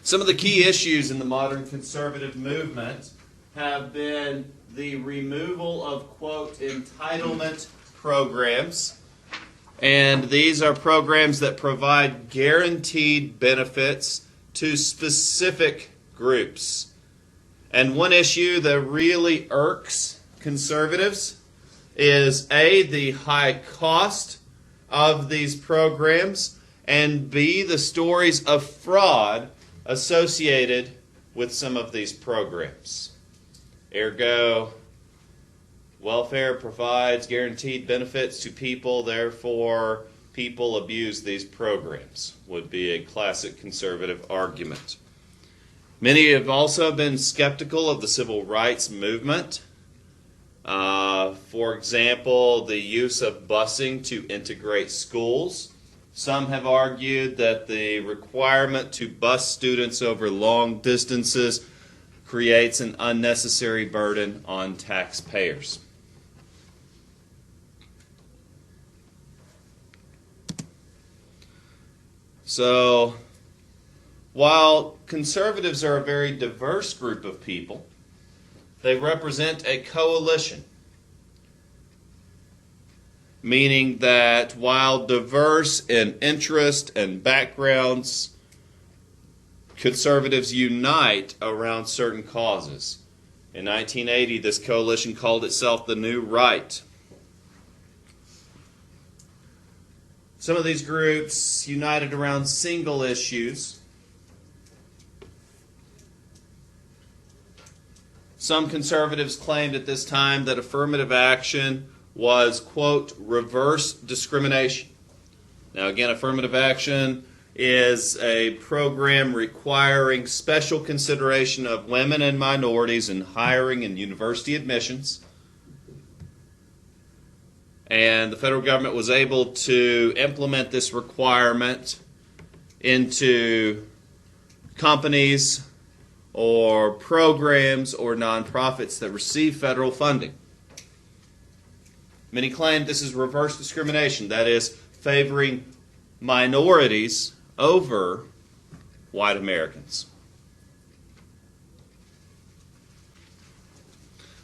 Some of the key issues in the modern conservative movement have been the removal of, quote, entitlement programs. And these are programs that provide guaranteed benefits to specific groups. And one issue that really irks conservatives is A, the high cost of these programs, and B, the stories of fraud associated with some of these programs. Ergo, welfare provides guaranteed benefits to people, therefore people abuse these programs, would be a classic conservative argument. Many have also been skeptical of the civil rights movement. For example, the use of busing to integrate schools. Some have argued that the requirement to bus students over long distances creates an unnecessary burden on taxpayers. So, while conservatives are a very diverse group of people, they represent a coalition, meaning that while diverse in interest and backgrounds, conservatives unite around certain causes. In 1980, this coalition called itself the New Right. Some of these groups united around single issues. Some conservatives claimed at this time that affirmative action was, quote, reverse discrimination. Now again, affirmative action is a program requiring special consideration of women and minorities in hiring and university admissions. And the federal government was able to implement this requirement into companies or programs or nonprofits that receive federal funding. Many claim this is reverse discrimination, that is, favoring minorities over white Americans.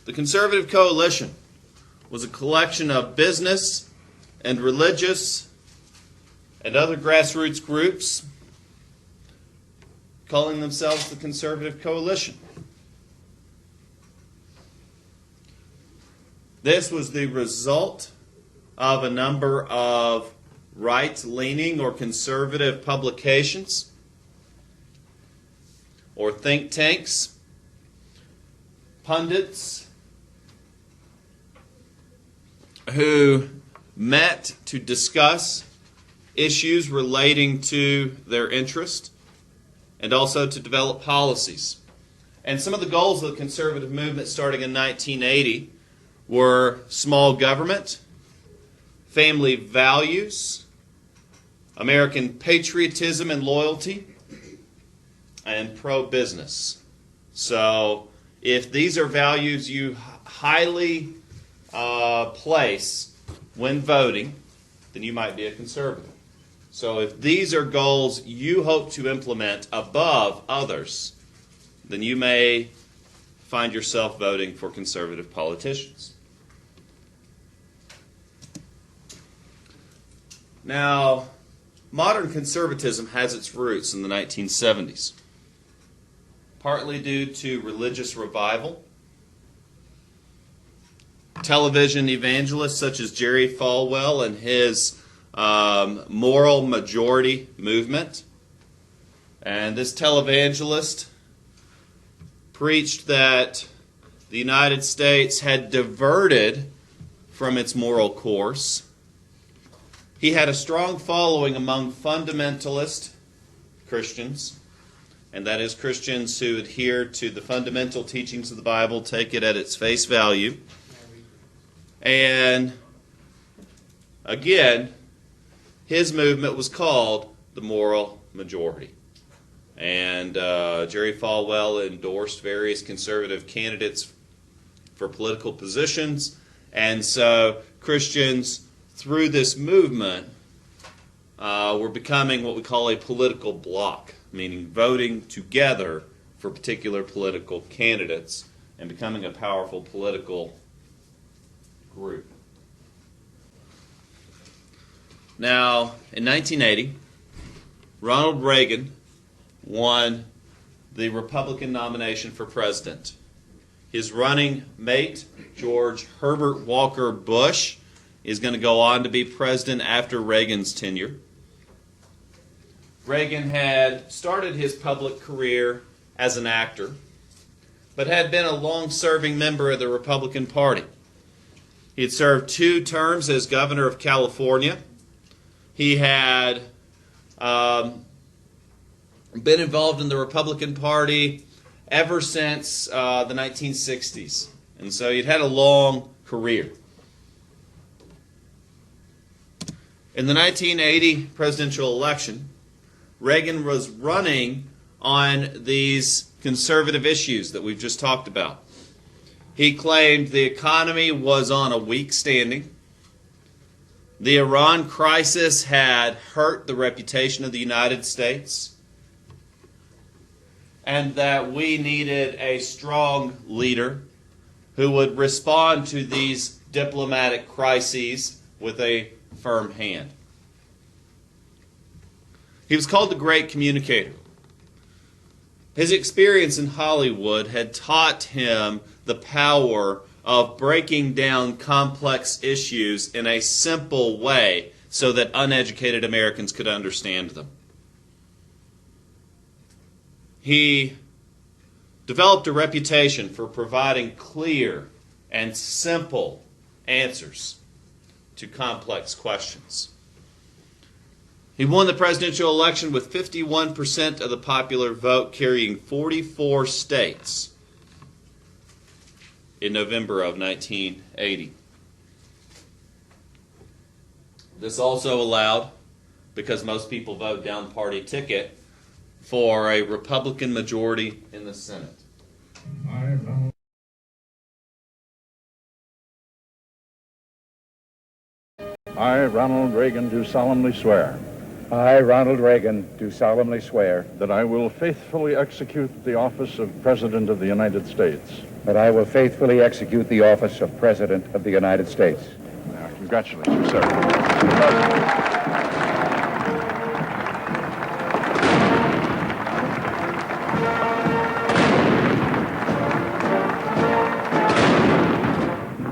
The Conservative Coalition was a collection of business and religious and other grassroots groups calling themselves the Conservative Coalition. This was the result of a number of right-leaning or conservative publications or think tanks, pundits who met to discuss issues relating to their interest and also to develop policies. And some of the goals of the conservative movement starting in 1980 were small government, family values, American patriotism and loyalty, and pro-business. So if these are values you highly place when voting, then you might be a conservative. So if these are goals you hope to implement above others, then you may find yourself voting for conservative politicians. Now, modern conservatism has its roots in the 1970s, partly due to religious revival. Television evangelists such as Jerry Falwell and his moral majority movement. And this televangelist preached that the United States had diverted from its moral course. He had a strong following among fundamentalist Christians, and that is Christians who adhere to the fundamental teachings of the Bible, take it at its face value. And again, his movement was called the moral majority. And Jerry Falwell endorsed various conservative candidates for political positions. And so Christians, through this movement, were becoming what we call a political bloc. meaning voting together for particular political candidates and becoming a powerful political group. Now, in 1980, Ronald Reagan won the Republican nomination for president. His running mate, George Herbert Walker Bush, is going to go on to be president after Reagan's tenure. Reagan had started his public career as an actor, but had been a long-serving member of the Republican Party. He had served 2 terms as governor of California. He had been involved in the Republican Party ever since the 1960s. And so he'd had a long career. In the 1980 presidential election, Reagan was running on these conservative issues that we've just talked about. He claimed the economy was on a weak standing. The Iran crisis had hurt the reputation of the United States, and that we needed a strong leader who would respond to these diplomatic crises with a firm hand. He was called the Great Communicator. His experience in Hollywood had taught him the power of breaking down complex issues in a simple way so that uneducated Americans could understand them. He developed a reputation for providing clear and simple answers to complex questions. He won the presidential election with 51% of the popular vote, carrying 44 states in November of 1980. This also allowed, because most people vote down party ticket, for a Republican majority in the Senate. I, Ronald Reagan, do solemnly swear I, Ronald Reagan, do solemnly swear that I will faithfully execute the office of President of the United States. that I will faithfully execute the office of President of the United States. Congratulations, sir.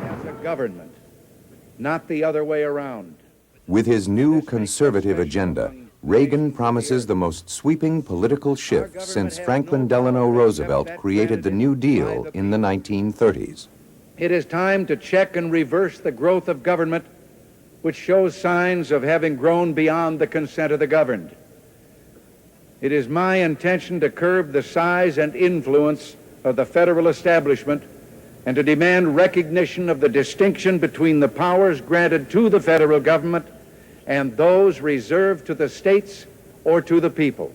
As a government, not the other way around. With his new conservative agenda, Reagan promises the most sweeping political shift since Franklin Delano Roosevelt created the New Deal in the 1930s. It is time to check and reverse the growth of government, which shows signs of having grown beyond the consent of the governed. It is my intention to curb the size and influence of the federal establishment and to demand recognition of the distinction between the powers granted to the federal government and those reserved to the states or to the people.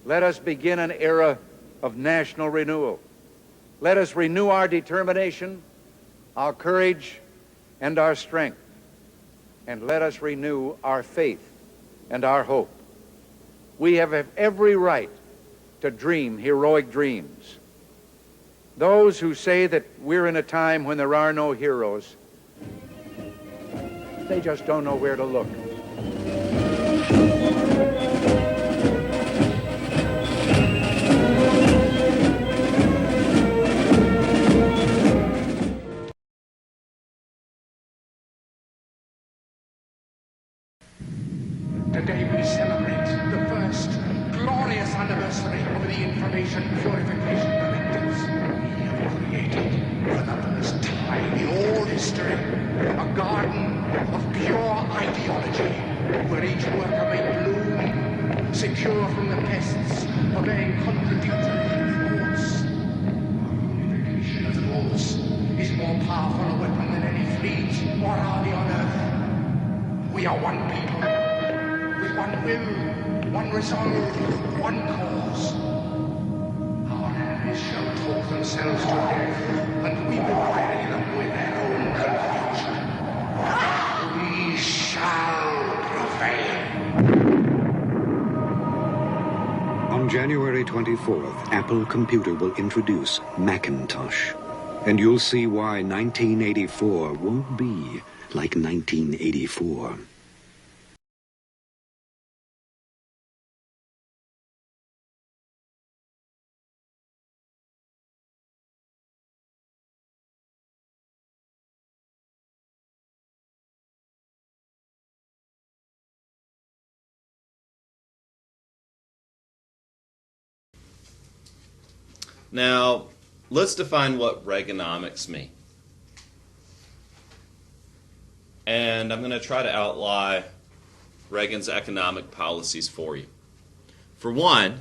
Let us begin an era of national renewal. Let us renew our determination, our courage, and our strength. And let us renew our faith and our hope. We have every right to dream heroic dreams. Those who say that we're in a time when there are no heroes, they just don't know where to look. Today we celebrate the first glorious anniversary of the Information Purification Directives. We have created, for the first time in all history, a garden of pure ideology, where each worker may bloom, secure from the pests, obeying contradictory reports. Unification of the laws is more powerful a weapon than any fleet or army on earth. We are one people, with one will, one resolve, one cause. Our enemies shall talk themselves to death, and we will bury them with their own confusion. We shall January 24th, Apple Computer will introduce Macintosh. And you'll see why 1984 won't be like 1984. Now, let's define what Reaganomics mean. And I'm going to try to outline Reagan's economic policies for you. For one,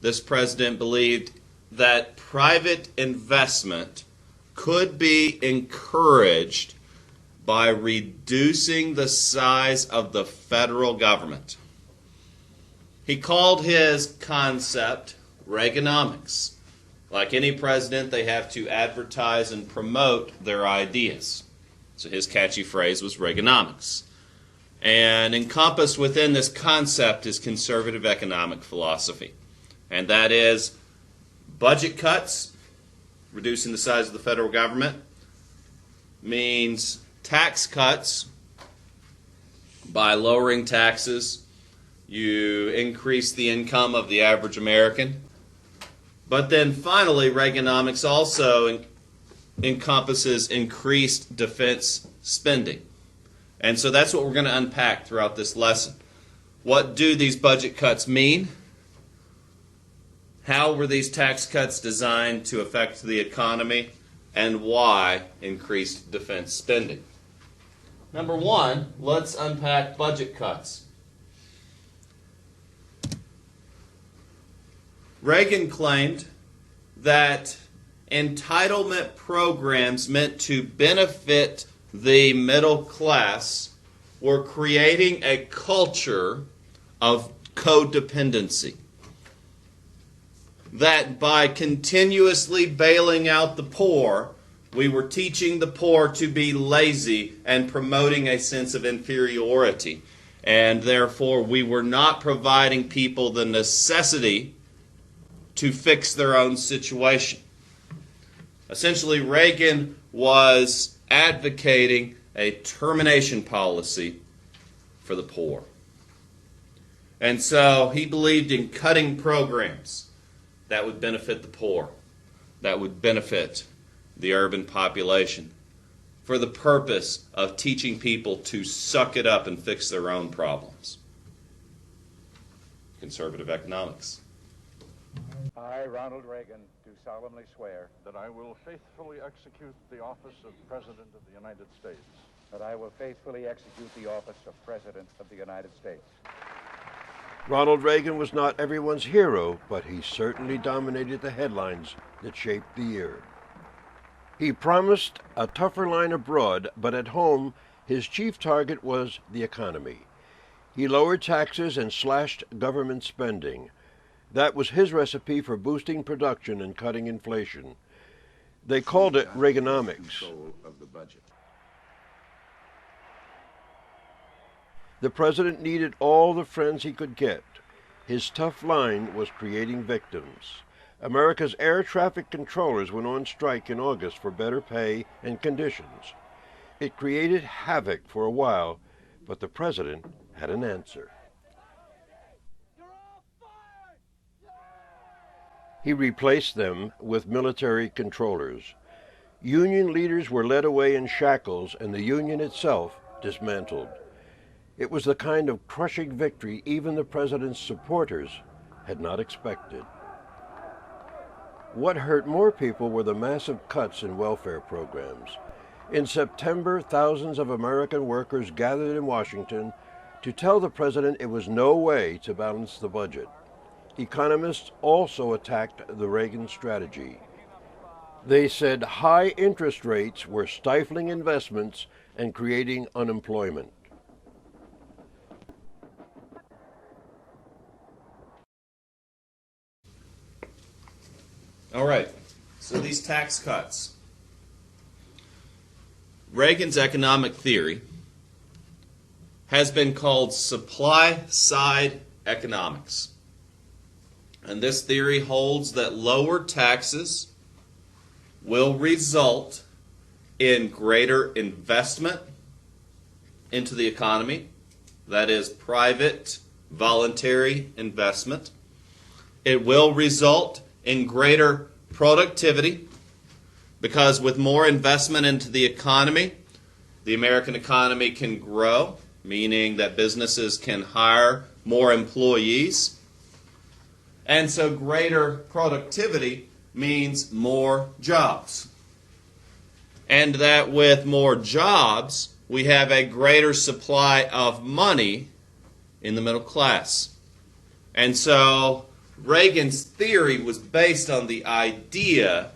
this president believed that private investment could be encouraged by reducing the size of the federal government. He called his concept Reaganomics. Like any president, they have to advertise and promote their ideas. So his catchy phrase was Reaganomics. And encompassed within this concept is conservative economic philosophy. And that is budget cuts, reducing the size of the federal government, means tax cuts. By lowering taxes, you increase the income of the average American. But then finally, Reaganomics also encompasses increased defense spending. And so that's what we're going to unpack throughout this lesson. What do these budget cuts mean? How were these tax cuts designed to affect the economy? And why increased defense spending? Number one, let's unpack budget cuts. Reagan claimed that entitlement programs meant to benefit the middle class were creating a culture of codependency. That by continuously bailing out the poor, we were teaching the poor to be lazy and promoting a sense of inferiority. And therefore, we were not providing people the necessity to fix their own situation. Essentially, Reagan was advocating a termination policy for the poor. And so he believed in cutting programs that would benefit the poor, that would benefit the urban population, for the purpose of teaching people to suck it up and fix their own problems. Conservative economics. I, Ronald Reagan, do solemnly swear That I will faithfully execute the office of President of the United States. that I will faithfully execute the office of President of the United States. Ronald Reagan was not everyone's hero, but he certainly dominated the headlines that shaped the year. He promised a tougher line abroad, but at home, his chief target was the economy. He lowered taxes and slashed government spending. That was his recipe for boosting production and cutting inflation. They called it Reaganomics. The president needed all the friends he could get. His tough line was creating victims. America's air traffic controllers went on strike in August for better pay and conditions. It created havoc for a while, but the president had an answer. He replaced them with military controllers. Union leaders were led away in shackles and the union itself dismantled. It was the kind of crushing victory even the president's supporters had not expected. What hurt more people were the massive cuts in welfare programs. In September, thousands of American workers gathered in Washington to tell the president it was no way to balance the budget. Economists also attacked the Reagan strategy. They said high interest rates were stifling investments and creating unemployment. All right, so these tax cuts. Reagan's economic theory has been called supply-side economics. And this theory holds that lower taxes will result in greater investment into the economy. That is private, voluntary investment. It will result in greater productivity because with more investment into the economy, the American economy can grow, meaning that businesses can hire more employees. And so greater productivity means more jobs. And that with more jobs, we have a greater supply of money in the middle class. And so Reagan's theory was based on the idea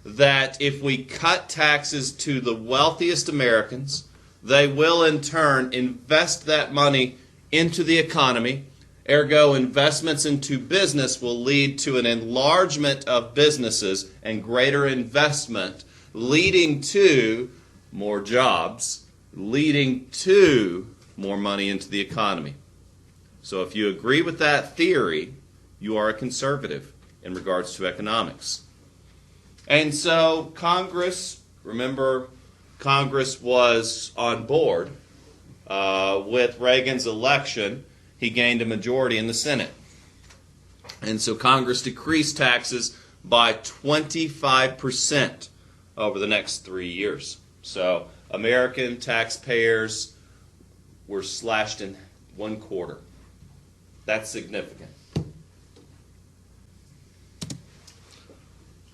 that if we cut taxes to the wealthiest Americans, they will in turn invest that money into the economy. Ergo, investments into business will lead to an enlargement of businesses and greater investment, leading to more jobs, leading to more money into the economy. So if you agree with that theory, you are a conservative in regards to economics. And so Congress, remember, Congress was on board with Reagan's election. He gained a majority in the Senate. And so Congress decreased taxes by 25% over the next 3 years. So American taxpayers were slashed in 1/4. That's significant.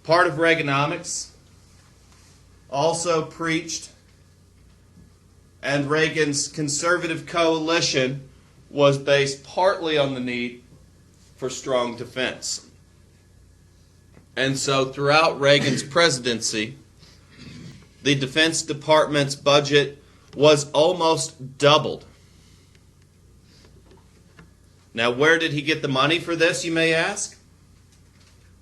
Part of Reaganomics also preached, and Reagan's conservative coalition was based partly on the need for strong defense. And so throughout Reagan's presidency, the Defense Department's budget was almost doubled. Now, where did he get the money for this, you may ask?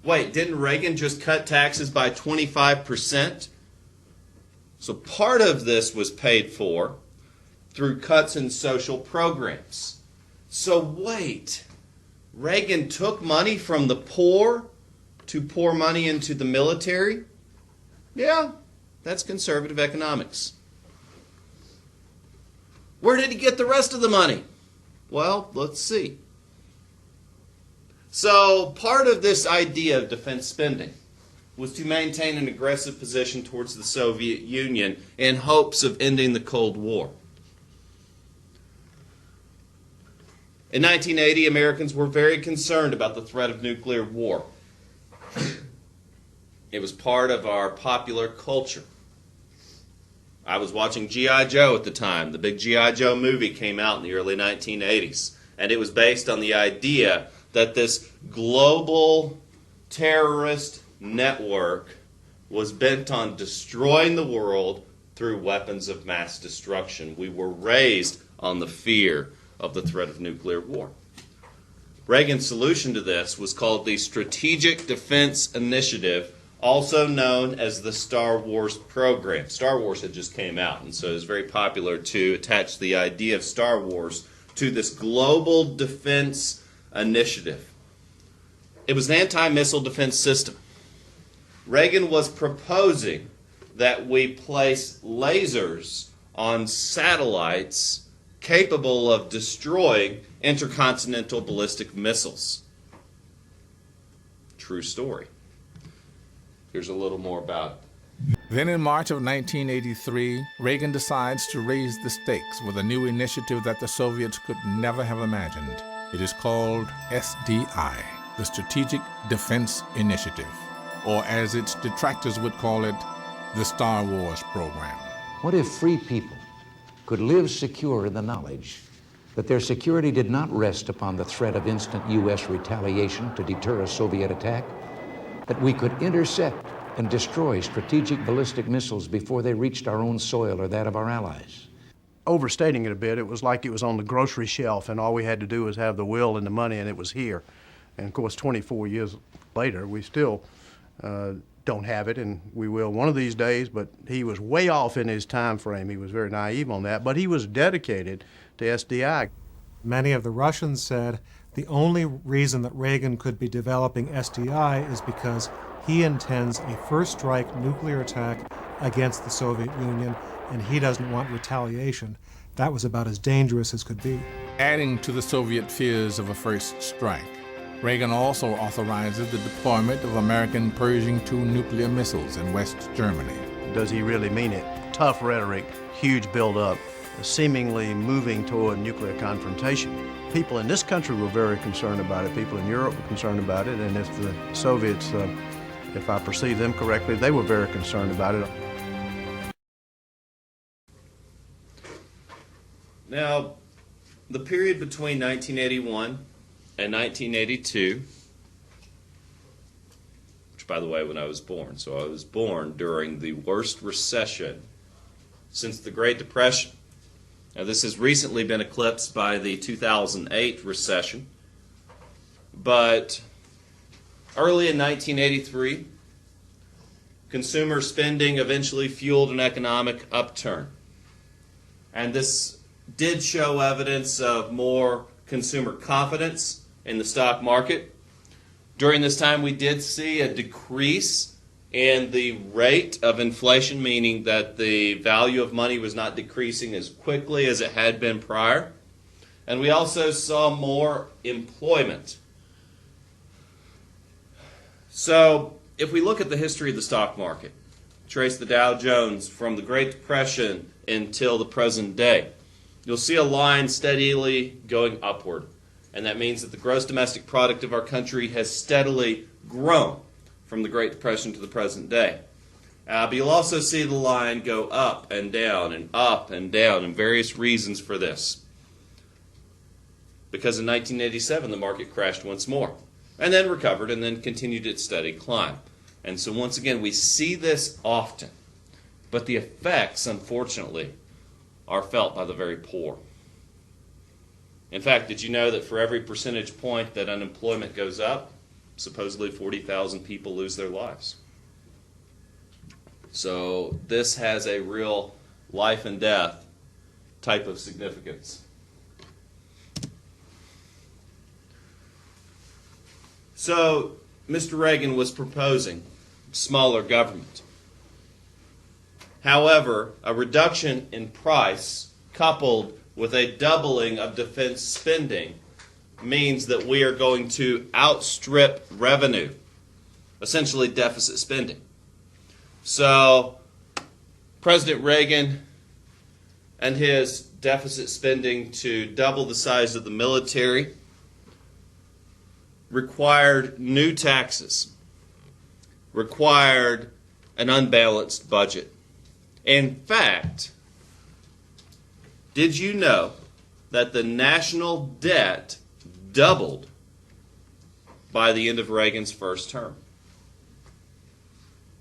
Wait, didn't Reagan just cut taxes by 25%? So part of this was paid for through cuts in social programs. So wait, Reagan took money from the poor to pour money into the military? Yeah, that's conservative economics. Where did he get the rest of the money? Well, let's see. So part of this idea of defense spending was to maintain an aggressive position towards the Soviet Union in hopes of ending the Cold War. In 1980, Americans were very concerned about the threat of nuclear war. It was part of our popular culture. I was watching G.I. Joe at the time. The big G.I. Joe movie came out in the early 1980s. And it was based on the idea that this global terrorist network was bent on destroying the world through weapons of mass destruction. We were raised on the fear of the threat of nuclear war. Reagan's solution to this was called the Strategic Defense Initiative, also known as the Star Wars program. Star Wars had just came out, and so it was very popular to attach the idea of Star Wars to this global defense initiative. It was an anti-missile defense system. Reagan was proposing that we place lasers on satellites capable of destroying intercontinental ballistic missiles. True story. Here's a little more about it. Then in March of 1983, Reagan decides to raise the stakes with a new initiative that the Soviets could never have imagined. It is called SDI, the Strategic Defense Initiative, or as its detractors would call it, the Star Wars program. What if free people could live secure in the knowledge that their security did not rest upon the threat of instant U.S. retaliation to deter a Soviet attack, that we could intercept and destroy strategic ballistic missiles before they reached our own soil or that of our allies? Overstating it a bit, it was like it was on the grocery shelf and all we had to do was have the will and the money and it was here. And of course, 24 years later, we still don't have it, and we will one of these days, but he was way off in his time frame. He was very naive on that, but he was dedicated to SDI. Many of the Russians said The only reason that Reagan could be developing SDI is because he intends a first strike nuclear attack against the Soviet Union, and he doesn't want retaliation. That was about as dangerous as could be. Adding to the Soviet fears of a first strike, Reagan also authorizes the deployment of American Persian II nuclear missiles in West Germany. Does he really mean it? Tough rhetoric, huge buildup, seemingly moving toward nuclear confrontation. People in this country were very concerned about it. People in Europe were concerned about it. And if the Soviets, if I perceive them correctly, they were very concerned about it. Now, the period between 1981 and 1982, which, by the way, when I was born, so I was born during the worst recession since the Great Depression. Now, this has recently been eclipsed by the 2008 recession, but early in 1983, consumer spending eventually fueled an economic upturn. And this did show evidence of more consumer confidence in the stock market. During this time, we did see a decrease in the rate of inflation, meaning that the value of money was not decreasing as quickly as it had been prior. And we also saw more employment. So, if we look at the history of the stock market, trace the Dow Jones from the Great Depression until the present day, you'll see a line steadily going upward. And that means that the gross domestic product of our country has steadily grown from the Great Depression to the present day. But you'll also see the line go up and down and up and down, and various reasons for this. Because in 1987, the market crashed once more, and then recovered, and then continued its steady climb. And so once again, we see this often. But the effects, unfortunately, are felt by the very poor. In fact, did you know that for every percentage point that unemployment goes up, supposedly 40,000 people lose their lives? So this has a real life and death type of significance. So Mr. Reagan was proposing smaller government. However, a reduction in price coupled with a doubling of defense spending means that we are going to outstrip revenue, essentially deficit spending. So President Reagan and his deficit spending to double the size of the military required new taxes, required an unbalanced budget. In fact, did you know that the national debt doubled by the end of Reagan's first term?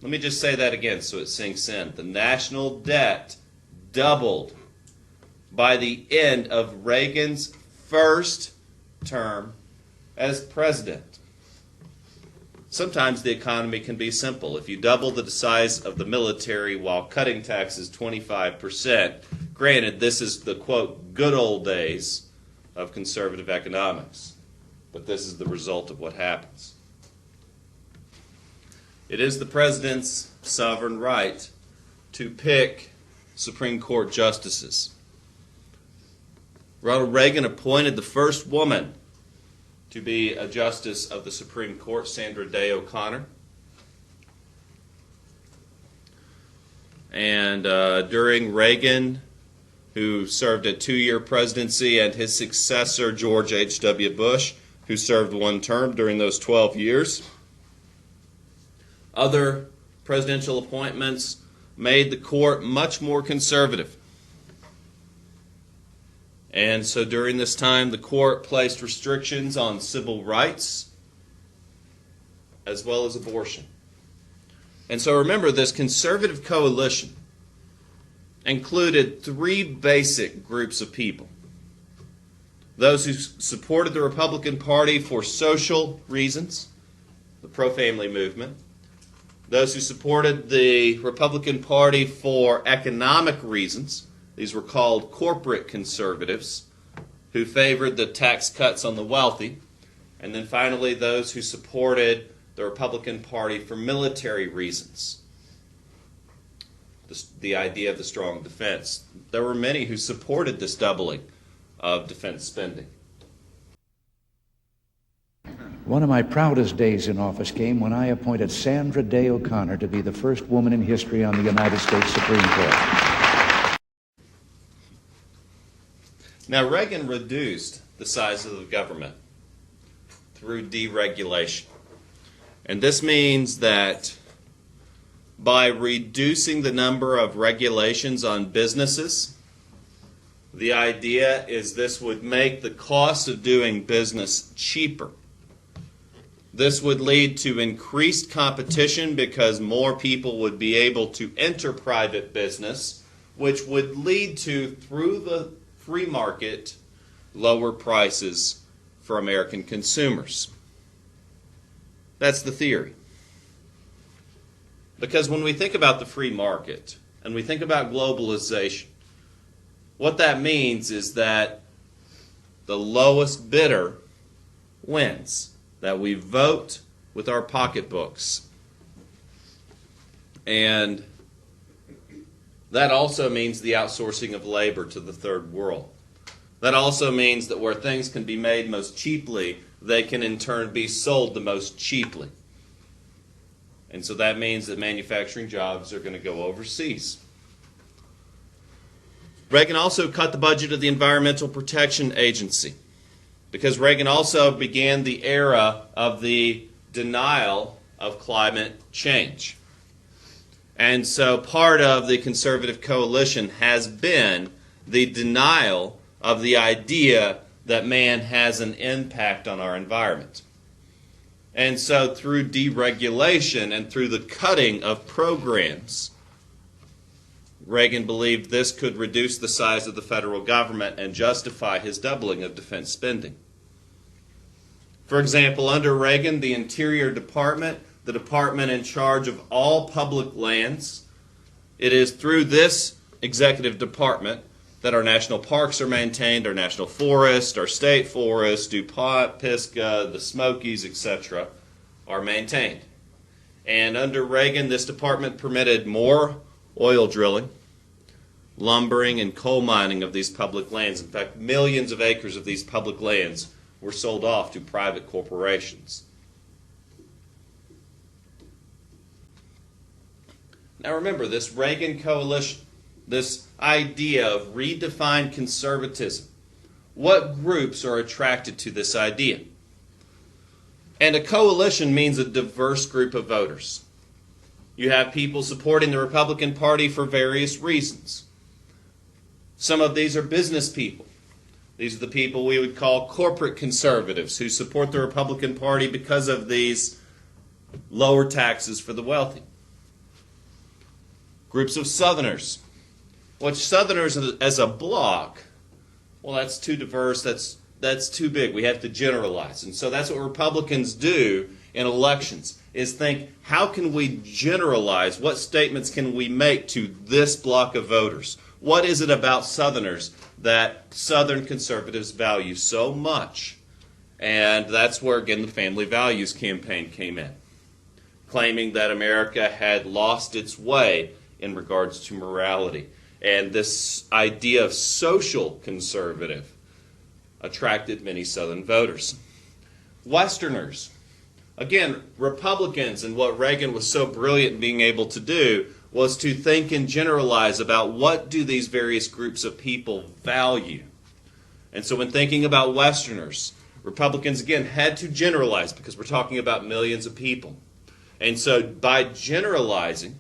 Let me just say that again so it sinks in. The national debt doubled by the end of Reagan's first term as president. Sometimes the economy can be simple. If you double the size of the military while cutting taxes 25%, granted, this is the, quote, good old days of conservative economics, but this is the result of what happens. It is the president's sovereign right to pick Supreme Court justices. Ronald Reagan appointed the first woman to be a justice of the Supreme Court, Sandra Day O'Connor. And during Reagan, who served a 2-year presidency, and his successor, George H.W. Bush, who served 1 term during those 12 years, other presidential appointments made the court much more conservative. And so during this time, the court placed restrictions on civil rights as well as abortion. And so remember, this conservative coalition included 3 basic groups of people. Those who supported the Republican Party for social reasons, the pro-family movement. Those who supported the Republican Party for economic reasons. These were called corporate conservatives, who favored the tax cuts on the wealthy. And then finally, those who supported the Republican Party for military reasons. The idea of the strong defense. There were many who supported this doubling of defense spending. One of my proudest days in office came when I appointed Sandra Day O'Connor to be the first woman in history on the United States Supreme Court. Now, Reagan reduced the size of the government through deregulation. And this means that by reducing the number of regulations on businesses, the idea is this would make the cost of doing business cheaper. This would lead to increased competition because more people would be able to enter private business, which would lead to, through the free market, lower prices for American consumers. That's the theory. Because when we think about the free market and we think about globalization, what that means is that the lowest bidder wins, that we vote with our pocketbooks. And that also means the outsourcing of labor to the third world. That also means that where things can be made most cheaply, they can in turn be sold the most cheaply. And so that means that manufacturing jobs are going to go overseas. Reagan also cut the budget of the Environmental Protection Agency because Reagan also began the era of the denial of climate change. And so part of the conservative coalition has been the denial of the idea that man has an impact on our environment. And so through deregulation and through the cutting of programs, Reagan believed this could reduce the size of the federal government and justify his doubling of defense spending. For example, under Reagan, the Interior Department, the department in charge of all public lands, it is through this executive department that our national parks are maintained, our national forests, our state forests, DuPont, Pisgah, the Smokies, etc., are maintained. And under Reagan, this department permitted more oil drilling, lumbering, and coal mining of these public lands. In fact, millions of acres of these public lands were sold off to private corporations. Now remember, this Reagan coalition, this idea of redefined conservatism, what groups are attracted to this idea? And a coalition means a diverse group of voters. You have people supporting the Republican Party for various reasons. Some of these are business people. These are the people we would call corporate conservatives who support the Republican Party because of these lower taxes for the wealthy. Groups of Southerners. Which Southerners as a bloc, well, that's too diverse, that's too big. We have to generalize. And so that's what Republicans do in elections, is think, how can we generalize? What statements can we make to this block of voters? What is it about Southerners that Southern conservatives value so much? And that's where, again, the Family Values campaign came in, claiming that America had lost its way in regards to morality. And this idea of social conservative attracted many Southern voters. Westerners. Again, Republicans, and what Reagan was so brilliant in being able to do was to think and generalize about what do these various groups of people value. And so when thinking about Westerners, Republicans, again, had to generalize because we're talking about millions of people. And so by generalizing,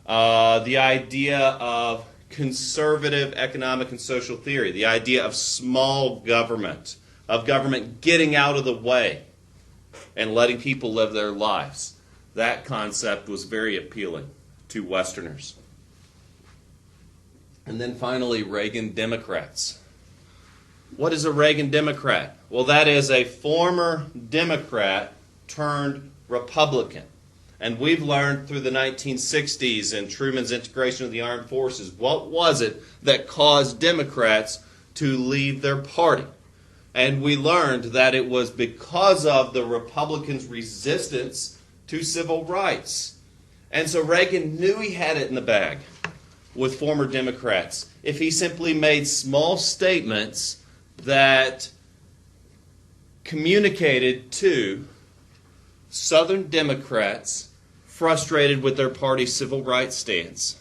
the idea of conservative economic and social theory, the idea of small government, of government getting out of the way and letting people live their lives, that concept was very appealing to Westerners. And then finally, Reagan Democrats. What is a Reagan Democrat? Well, that is a former Democrat turned Republican. And we've learned through the 1960s and Truman's integration of the armed forces, what was it that caused Democrats to leave their party? And we learned that it was because of the Republicans' resistance to civil rights. And so Reagan knew he had it in the bag with former Democrats if he simply made small statements that communicated to Southern Democrats frustrated with their party's civil rights stance.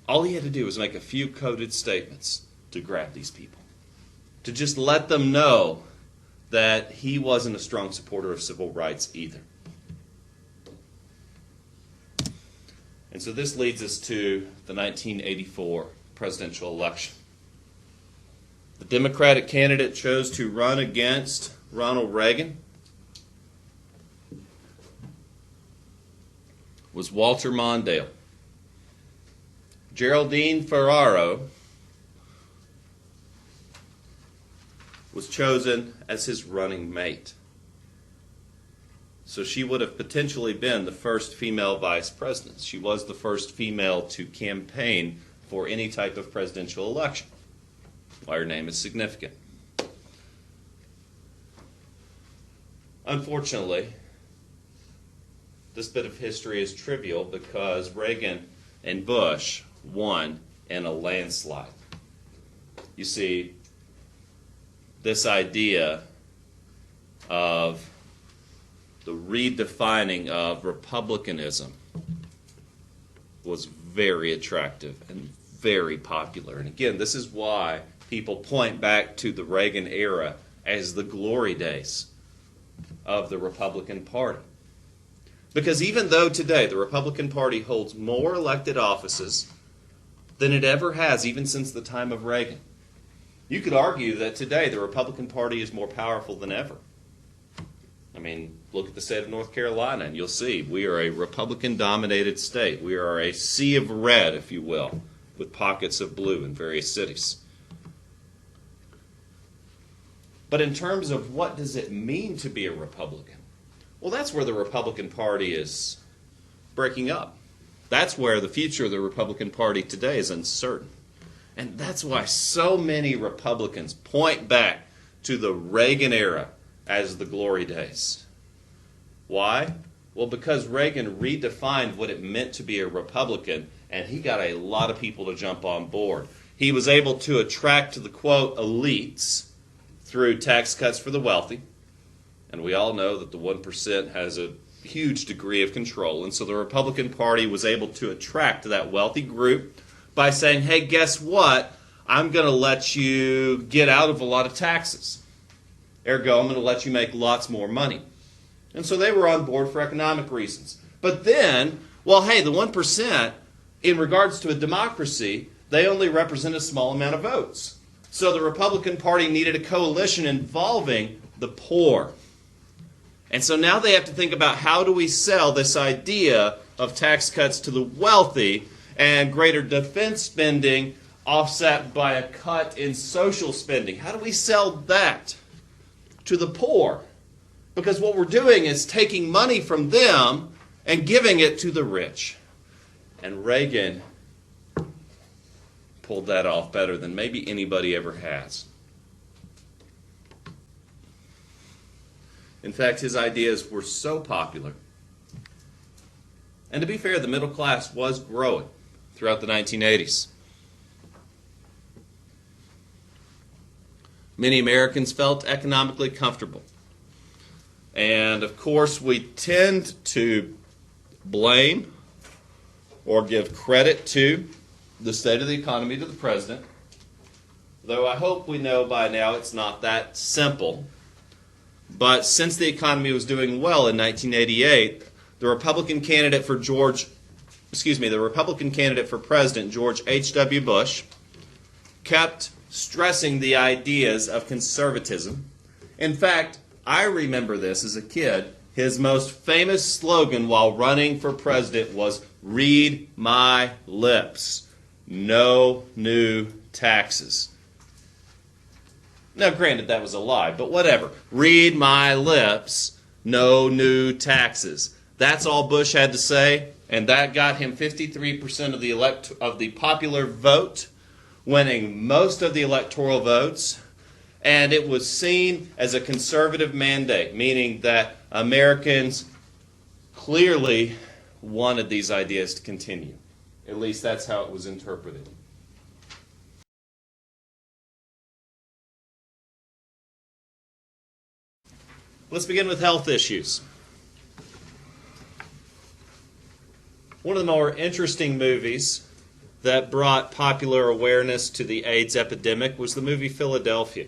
All he had to do was make a few coded statements to grab these people, to just let them know that he wasn't a strong supporter of civil rights either. And so this leads us to the 1984 presidential election. The Democratic candidate chose to run against Ronald Reagan was Walter Mondale. Geraldine Ferraro was chosen as his running mate. So she would have potentially been the first female vice president. She was the first female to campaign for any type of presidential election. Why her name is significant. Unfortunately, this bit of history is trivial because Reagan and Bush won in a landslide. You see, this idea of the redefining of republicanism was very attractive and very popular. And again, this is why people point back to the Reagan era as the glory days of the Republican Party. Because even though today the Republican Party holds more elected offices than it ever has, even since the time of Reagan, you could argue that today the Republican Party is more powerful than ever. I mean, look at the state of North Carolina and you'll see we are a Republican-dominated state. We are a sea of red, if you will, with pockets of blue in various cities. But in terms of what does it mean to be a Republican, well, that's where the Republican Party is breaking up. That's where the future of the Republican Party today is uncertain. And that's why so many Republicans point back to the Reagan era as the glory days. Why? Well, because Reagan redefined what it meant to be a Republican, and he got a lot of people to jump on board. He was able to attract the, quote, elites through tax cuts for the wealthy. And we all know that the 1% has a huge degree of control. And so the Republican Party was able to attract that wealthy group by saying, hey, guess what? I'm going to let you get out of a lot of taxes. Ergo, I'm going to let you make lots more money. And so they were on board for economic reasons. But then, well, hey, the 1%, in regards to a democracy, they only represent a small amount of votes. So the Republican Party needed a coalition involving the poor. And so now they have to think about how do we sell this idea of tax cuts to the wealthy and greater defense spending offset by a cut in social spending. How do we sell that to the poor? Because what we're doing is taking money from them and giving it to the rich. And Reagan pulled that off better than maybe anybody ever has. In fact, his ideas were so popular. And to be fair, the middle class was growing throughout the 1980s. Many Americans felt economically comfortable. And of course, we tend to blame or give credit to the state of the economy to the president, though I hope we know by now it's not that simple. But since the economy was doing well in 1988, the Republican candidate for President George H.W. Bush kept stressing the ideas of conservatism. In fact, I remember this as a kid. His most famous slogan while running for president was, "Read my lips. No new taxes." Now, granted, that was a lie, but whatever. Read my lips. No new taxes. That's all Bush had to say, and that got him 53% of the popular vote, winning most of the electoral votes And it was seen as a conservative mandate, meaning that Americans clearly wanted these ideas to continue. At least that's how it was interpreted. Let's begin with health issues. One of the more interesting movies that brought popular awareness to the AIDS epidemic was the movie Philadelphia.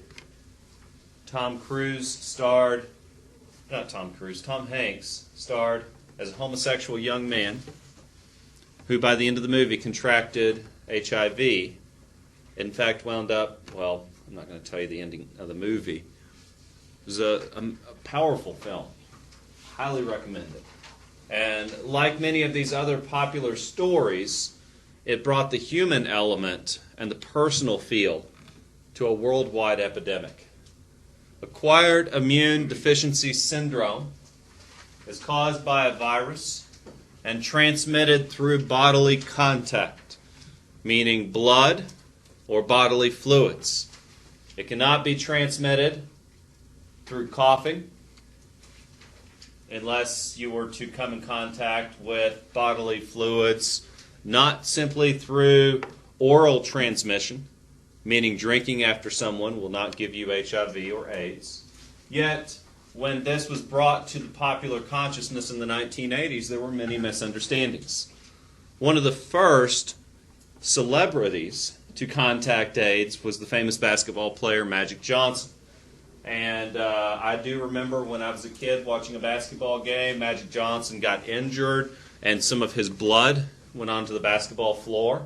Tom Hanks starred as a homosexual young man who by the end of the movie contracted HIV. In fact, wound up, well, I'm not going to tell you the ending of the movie. It was a powerful film. Highly recommend it. And like many of these other popular stories, it brought the human element and the personal feel to a worldwide epidemic. Acquired immune deficiency syndrome is caused by a virus and transmitted through bodily contact, meaning blood or bodily fluids. It cannot be transmitted through coughing, unless you were to come in contact with bodily fluids, not simply through oral transmission, meaning drinking after someone will not give you HIV or AIDS. Yet, when this was brought to the popular consciousness in the 1980s, there were many misunderstandings. One of the first celebrities to contact AIDS was the famous basketball player Magic Johnson. And I do remember when I was a kid watching a basketball game, Magic Johnson got injured and some of his blood went onto the basketball floor,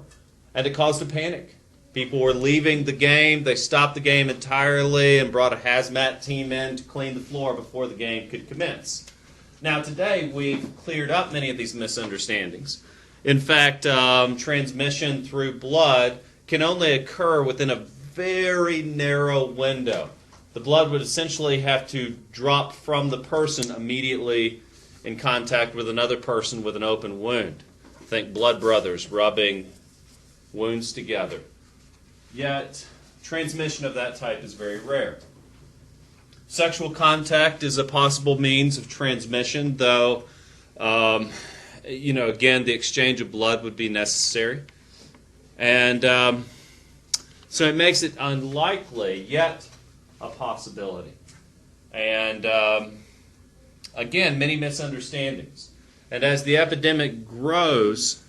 and it caused a panic. People were leaving the game. They stopped the game entirely and brought a hazmat team in to clean the floor before the game could commence. Now today we've cleared up many of these misunderstandings. In fact, transmission through blood can only occur within a very narrow window. The blood would essentially have to drop from the person immediately in contact with another person with an open wound. Think blood brothers rubbing wounds together. Yet, transmission of that type is very rare. Sexual contact is a possible means of transmission, though, again, the exchange of blood would be necessary. And so it makes it unlikely, yet a possibility. And again, many misunderstandings. And as the epidemic grows,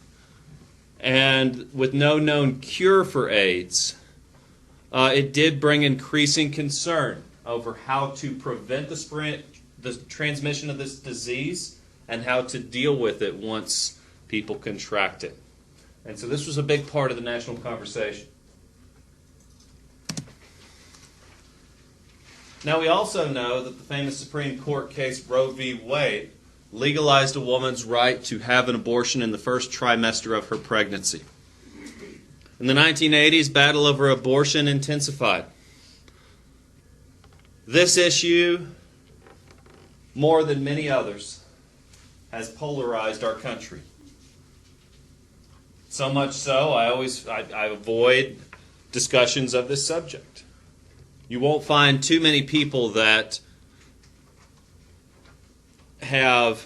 and with no known cure for AIDS, it did bring increasing concern over how to prevent the transmission of this disease and how to deal with it once people contract it. And so this was a big part of the national conversation. Now, we also know that the famous Supreme Court case Roe v. Wade legalized a woman's right to have an abortion in the first trimester of her pregnancy. In the 1980s, battle over abortion intensified. This issue, more than many others, has polarized our country. So much so, I avoid discussions of this subject. You won't find too many people that have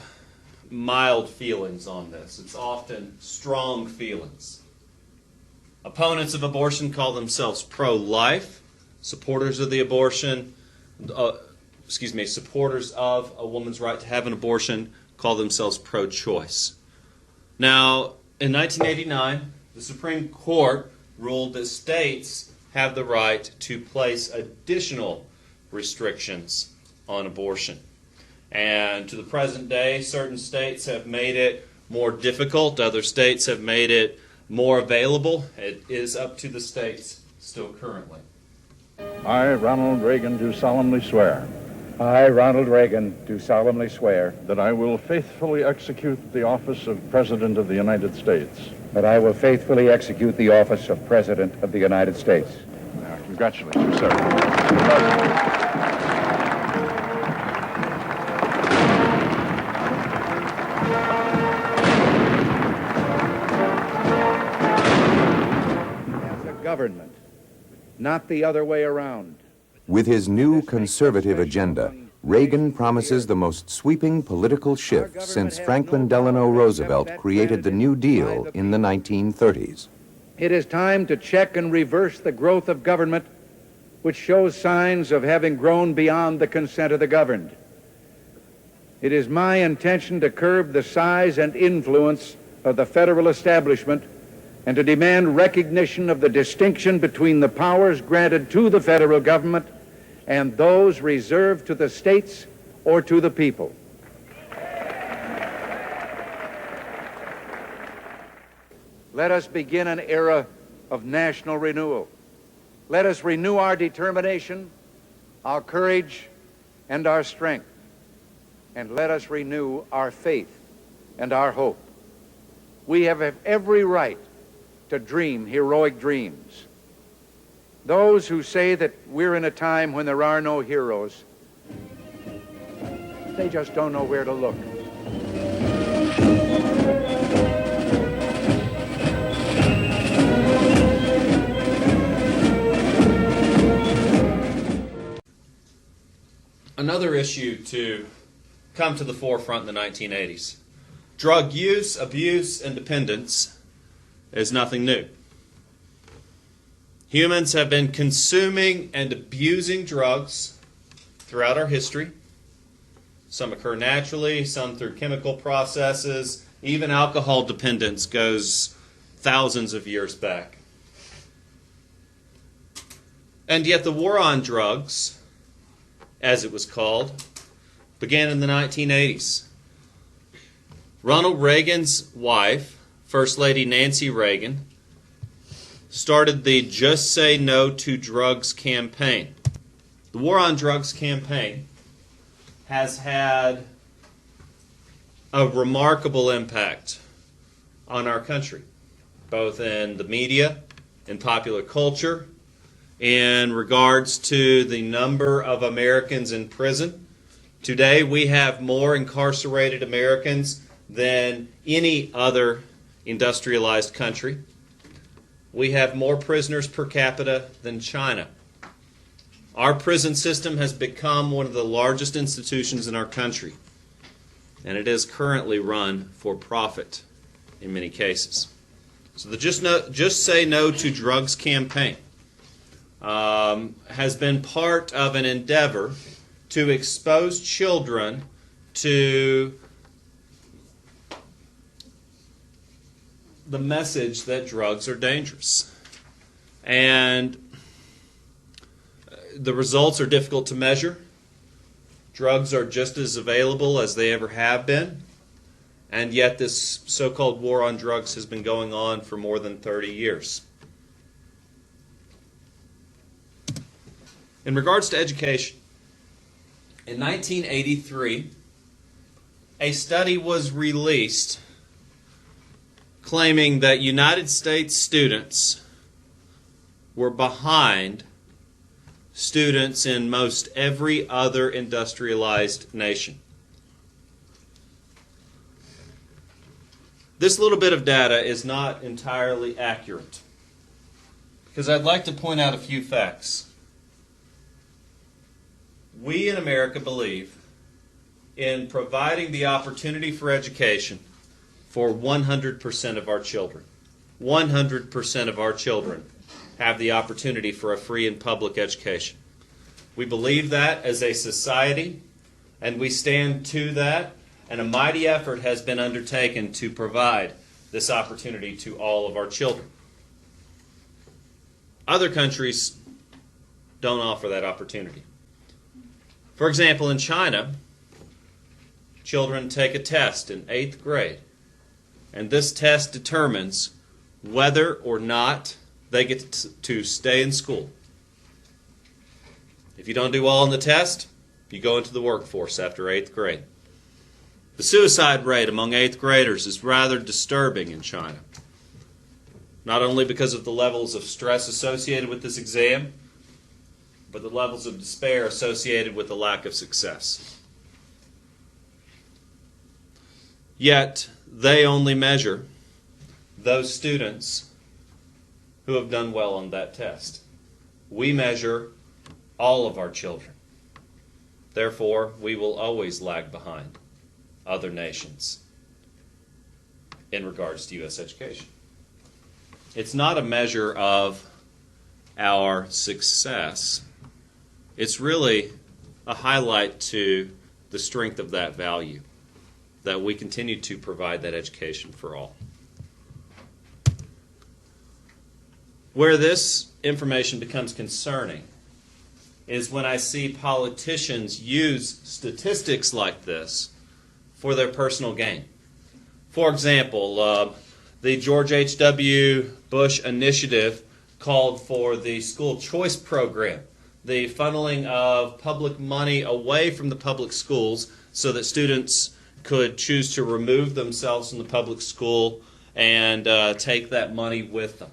mild feelings on this. It's often strong feelings. Opponents of abortion call themselves pro-life. Supporters of the abortion, supporters of a woman's right to have an abortion call themselves pro-choice. Now, in 1989, the Supreme Court ruled that states have the right to place additional restrictions on abortion. And to the present day, certain states have made it more difficult. Other states have made it more available. It is up to the states still currently. I, Ronald Reagan, do solemnly swear I, Ronald Reagan, do solemnly swear that I will faithfully execute the office of President of the United States. that I will faithfully execute the office of President of the United States. Congratulations, sir. As a government, not the other way around. With his new conservative agenda, Reagan promises the most sweeping political shift since Franklin Delano Roosevelt created the New Deal in the 1930s. It is time to check and reverse the growth of government which shows signs of having grown beyond the consent of the governed. It is my intention to curb the size and influence of the federal establishment and to demand recognition of the distinction between the powers granted to the federal government and those reserved to the states or to the people. Let us begin an era of national renewal. Let us renew our determination, our courage, and our strength. And let us renew our faith and our hope. We have every right to dream heroic dreams. Those who say that we're in a time when there are no heroes, they just don't know where to look. Another issue to come to the forefront in the 1980s. Drug use, abuse, and dependence is nothing new. Humans have been consuming and abusing drugs throughout our history. Some occur naturally, some through chemical processes. Even alcohol dependence goes thousands of years back. And yet the war on drugs, as it was called, began in the 1980s. Ronald Reagan's wife, First Lady Nancy Reagan, started the Just Say No to Drugs campaign. The War on Drugs campaign has had a remarkable impact on our country, both in the media, in popular culture, in regards to the number of Americans in prison. Today we have more incarcerated Americans than any other industrialized country. We have more prisoners per capita than China. Our prison system has become one of the largest institutions in our country, and it is currently run for profit in many cases. So the Just Say No to Drugs campaign has been part of an endeavor to expose children to the message that drugs are dangerous. And the results are difficult to measure. Drugs are just as available as they ever have been. And yet this so-called war on drugs has been going on for more than 30 years. In regards to education, in 1983, a study was released claiming that United States students were behind students in most every other industrialized nation. This little bit of data is not entirely accurate, because I'd like to point out a few facts. We in America believe in providing the opportunity for education for 100% of our children. 100% of our children have the opportunity for a free and public education. We believe that as a society, and we stand to that, and a mighty effort has been undertaken to provide this opportunity to all of our children. Other countries don't offer that opportunity. For example, in China, children take a test in 8th grade, and this test determines whether or not they get to stay in school. If you don't do well on the test, you go into the workforce after 8th grade. The suicide rate among 8th graders is rather disturbing in China, not only because of the levels of stress associated with this exam, but the levels of despair associated with the lack of success. Yet, they only measure those students who have done well on that test. We measure all of our children. Therefore, we will always lag behind other nations in regards to U.S. education. It's not a measure of our success. It's really a highlight to the strength of that value, that we continue to provide that education for all. Where this information becomes concerning is when I see politicians use statistics like this for their personal gain. For example, the George H.W. Bush initiative called for the school choice program, the funneling of public money away from the public schools so that students could choose to remove themselves from the public school and take that money with them.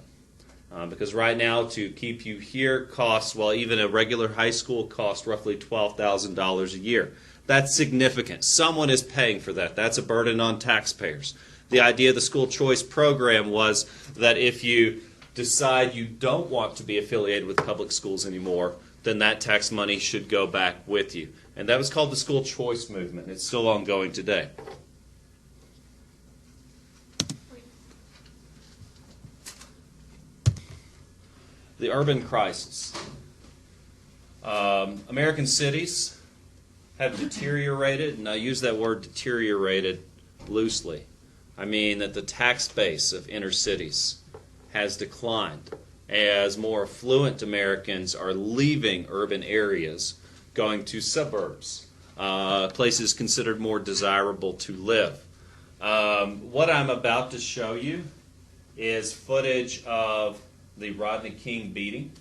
Because right now, to keep you here costs, well, even a regular high school costs roughly $12,000 a year. That's significant. Someone is paying for that. That's a burden on taxpayers. The idea of the school choice program was that if you decide you don't want to be affiliated with public schools anymore, then that tax money should go back with you. And that was called the school choice movement. It's still ongoing today. The urban crisis. American cities have deteriorated, and I use that word deteriorated loosely. I mean that the tax base of inner cities has declined as more affluent Americans are leaving urban areas, going to suburbs, places considered more desirable to live. What I'm about to show you is footage of the Rodney King beating.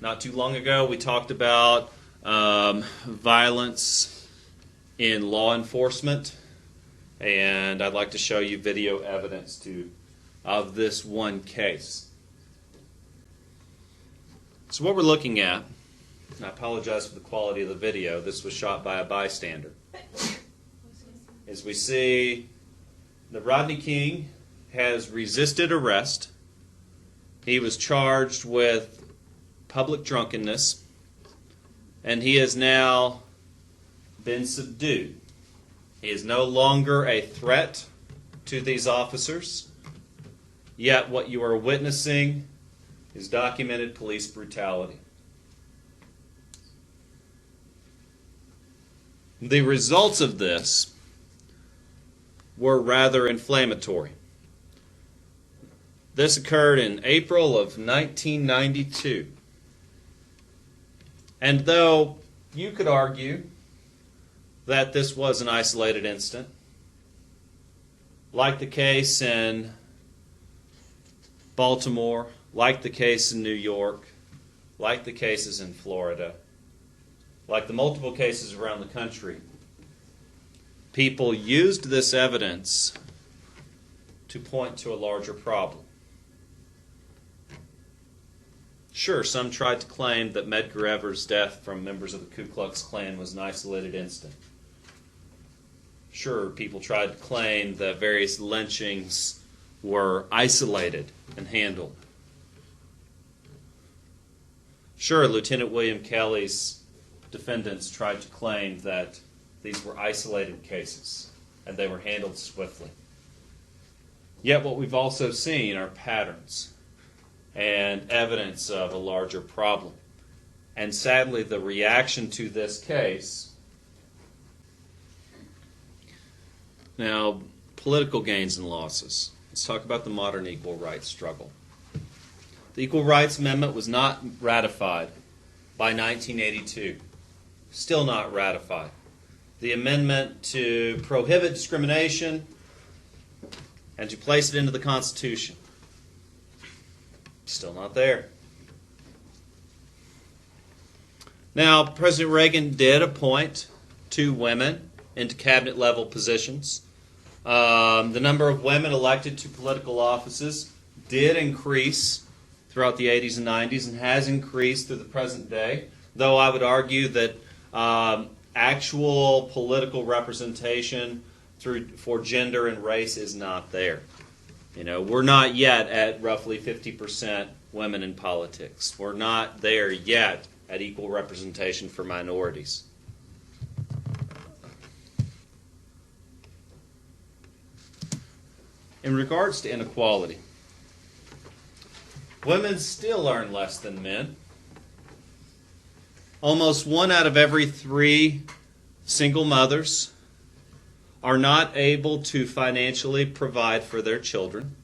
Not too long ago, we talked about violence in law enforcement, and I'd like to show you video evidence of this one case. So what we're looking at, and I apologize for the quality of the video, this was shot by a bystander, is we see that Rodney King has resisted arrest. He was charged with public drunkenness, and he has now been subdued. He is no longer a threat to these officers, yet what you are witnessing is documented police brutality. The results of this were rather inflammatory. This occurred in April of 1992. And though you could argue that this was an isolated incident, like the case in Baltimore, like the case in New York, like the cases in Florida, like the multiple cases around the country, people used this evidence to point to a larger problem. Sure, some tried to claim that Medgar Evers' death from members of the Ku Klux Klan was an isolated incident. Sure, people tried to claim that various lynchings were isolated and handled. Sure, Lieutenant William Kelly's defendants tried to claim that these were isolated cases and they were handled swiftly. Yet what we've also seen are patterns and evidence of a larger problem. And sadly, the reaction to this case, now, political gains and losses. Let's talk about the modern equal rights struggle. The Equal Rights Amendment was not ratified by 1982. Still not ratified. The amendment to prohibit discrimination and to place it into the Constitution. Still not there. Now, President Reagan did appoint 2 women into cabinet-level positions. The number of women elected to political offices did increase throughout the 80s and 90s and has increased through the present day, though I would argue that actual political representation for gender and race is not there. You know, we're not yet at roughly 50% women in politics. We're not there yet at equal representation for minorities. In regards to inequality, women still earn less than men. Almost 1 out of every 3 single mothers are not able to financially provide for their children.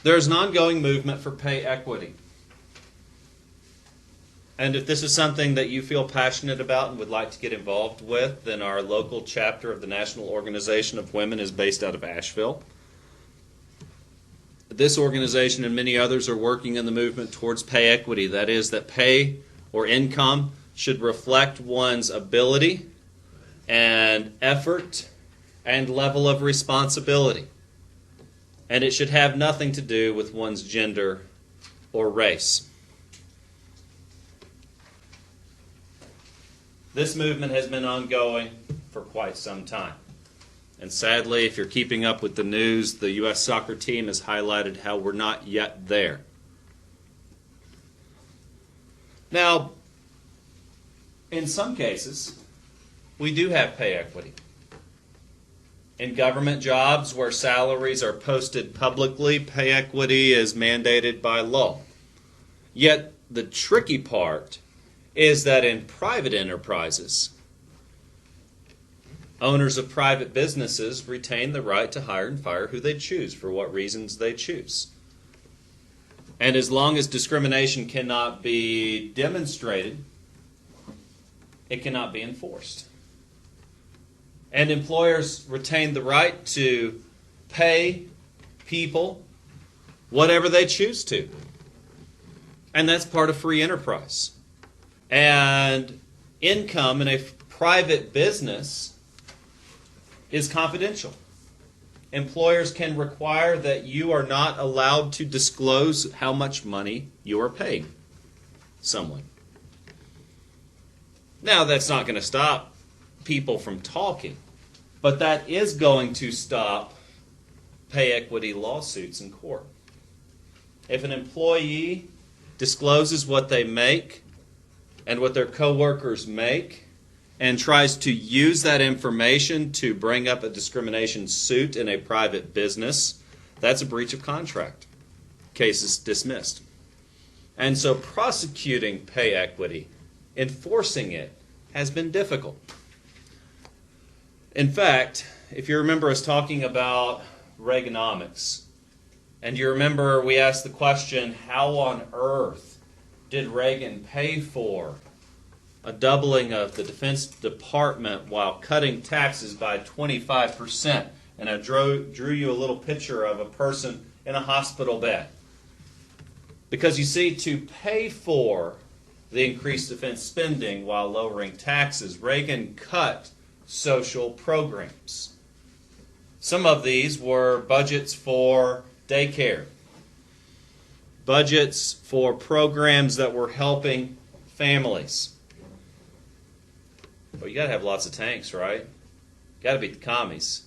There is an ongoing movement for pay equity. And if this is something that you feel passionate about and would like to get involved with, then our local chapter of the National Organization of Women is based out of Asheville. This organization and many others are working in the movement towards pay equity. That is, that pay or income should reflect one's ability and effort and level of responsibility. And it should have nothing to do with one's gender or race. This movement has been ongoing for quite some time. And sadly, if you're keeping up with the news, the U.S. soccer team has highlighted how we're not yet there. Now, in some cases, we do have pay equity. In government jobs where salaries are posted publicly, pay equity is mandated by law. Yet the tricky part is that in private enterprises, owners of private businesses retain the right to hire and fire who they choose for what reasons they choose. And as long as discrimination cannot be demonstrated, it cannot be enforced. And employers retain the right to pay people whatever they choose to. And that's part of free enterprise. And income in a private business is confidential. Employers can require that you are not allowed to disclose how much money you are paying someone. Now, that's not going to stop people from talking, but that is going to stop pay equity lawsuits in court. If an employee discloses what they make and what their coworkers make and tries to use that information to bring up a discrimination suit in a private business, that's a breach of contract. Case is dismissed. And so prosecuting pay equity, enforcing it, has been difficult. In fact, if you remember us talking about Reaganomics, and you remember we asked the question, how on earth did Reagan pay for a doubling of the Defense Department while cutting taxes by 25%? And I drew you a little picture of a person in a hospital bed. Because you see, to pay for the increased defense spending while lowering taxes, Reagan cut social programs. Some of these were budgets for daycare, budgets for programs that were helping families. Well, you got to have lots of tanks, right? Got to beat the commies.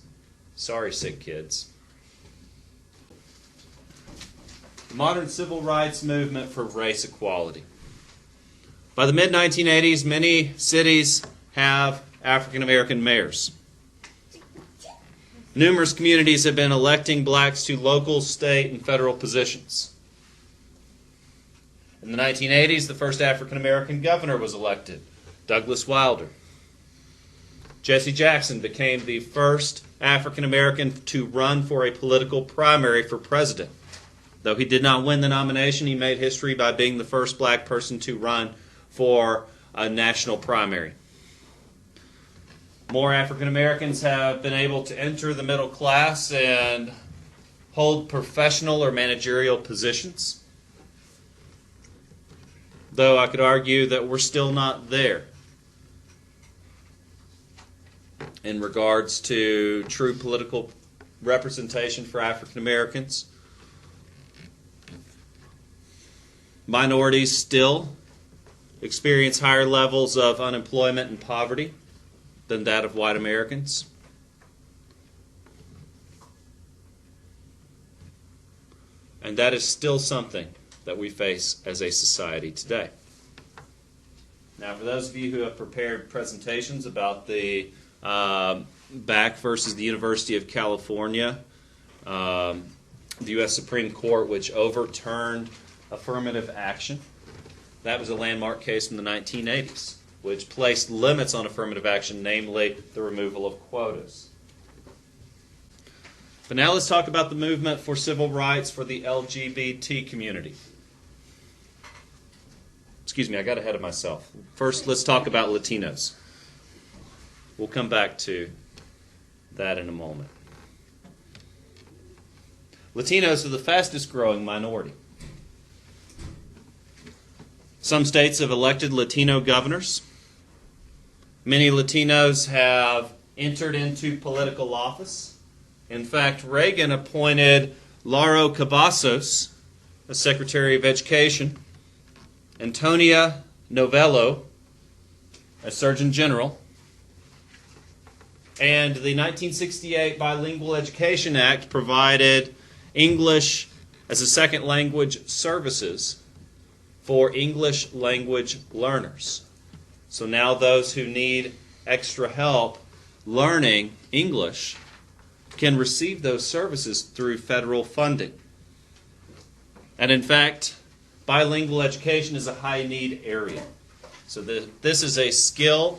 Sorry, sick kids. The modern civil rights movement for race equality. By the mid-1980s, many cities have African American mayors. Numerous communities have been electing blacks to local, state, and federal positions. In the 1980s, the first African American governor was elected, Douglas Wilder. Jesse Jackson became the first African American to run for a political primary for president. Though he did not win the nomination, he made history by being the first black person to run for a national primary. More African Americans have been able to enter the middle class and hold professional or managerial positions. Though I could argue that we're still not there in regards to true political representation for African Americans. Minorities still experience higher levels of unemployment and poverty than that of white Americans. And that is still something that we face as a society today. Now, for those of you who have prepared presentations about the Back versus the University of California, the U.S. Supreme Court, which overturned affirmative action, that was a landmark case in the 1980s, which placed limits on affirmative action, namely the removal of quotas. But now let's talk about the movement for civil rights for the LGBT community. Excuse me, I got ahead of myself. First, let's talk about Latinos. We'll come back to that in a moment. Latinos are the fastest growing minority. Some states have elected Latino governors. Many Latinos have entered into political office. In fact, Reagan appointed Lauro Cavazos as Secretary of Education, Antonia Novello as Surgeon General, and the 1968 Bilingual Education Act provided English as a second language services for English language learners. So now those who need extra help learning English can receive those services through federal funding. And in fact, bilingual education is a high-need area. So this is a skill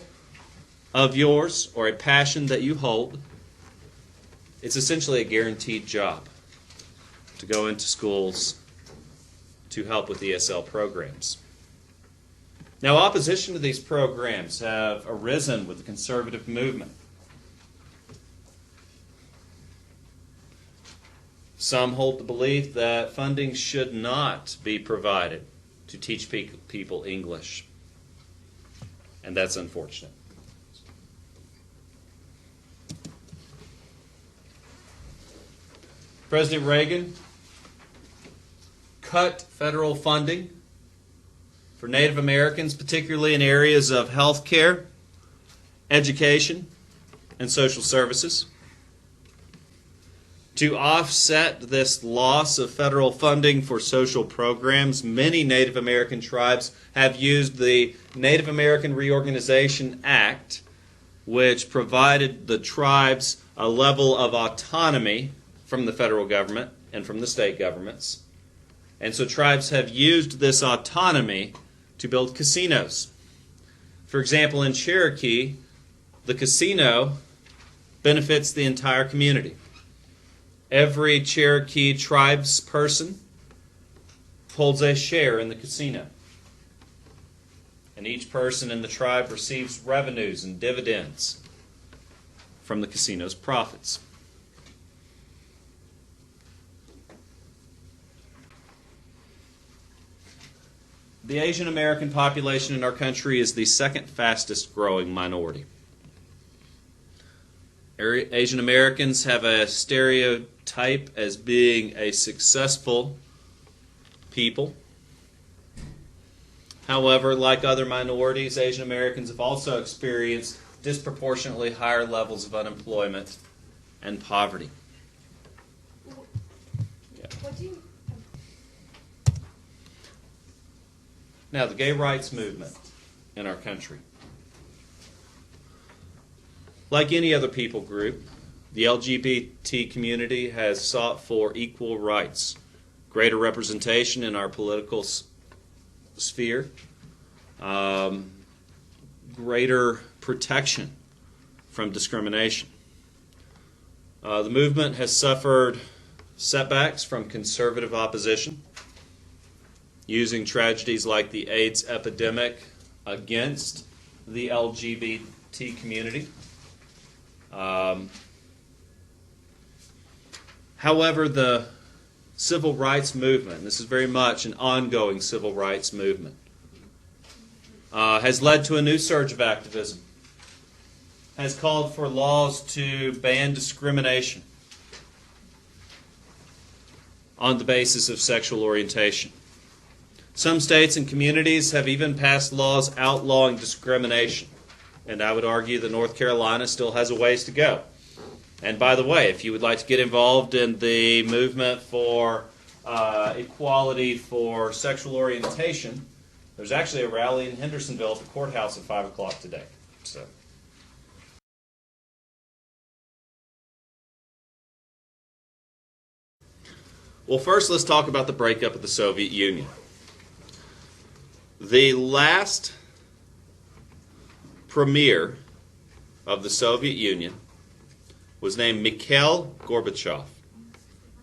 of yours or a passion that you hold. It's essentially a guaranteed job to go into schools to help with ESL programs. Now, opposition to these programs have arisen with the conservative movement. Some hold the belief that funding should not be provided to teach people English, and that's unfortunate. President Reagan cut federal funding for Native Americans, particularly in areas of health care, education, and social services. To offset this loss of federal funding for social programs, many Native American tribes have used the Native American Reorganization Act, which provided the tribes a level of autonomy from the federal government and from the state governments. And so tribes have used this autonomy to build casinos. For example, in Cherokee, the casino benefits the entire community. Every Cherokee tribes person holds a share in the casino. And each person in the tribe receives revenues and dividends from the casino's profits. The Asian American population in our country is the second fastest growing minority. Asian Americans have a stereotype as being a successful people. However, like other minorities, Asian Americans have also experienced disproportionately higher levels of unemployment and poverty. Now, the gay rights movement in our country. Like any other people group, the LGBT community has sought for equal rights, greater representation in our political sphere, greater protection from discrimination. The movement has suffered setbacks from conservative opposition, using tragedies like the AIDS epidemic against the LGBT community. However, the civil rights movement, this is very much an ongoing civil rights movement, has led to a new surge of activism, has called for laws to ban discrimination on the basis of sexual orientation. Some states and communities have even passed laws outlawing discrimination, and I would argue that North Carolina still has a ways to go. And by the way, if you would like to get involved in the movement for equality for sexual orientation. There's actually a rally in Hendersonville at the courthouse at 5 o'clock today. So. Well, first let's talk about the breakup of the Soviet Union. The last premier of the Soviet Union was named Mikhail Gorbachev.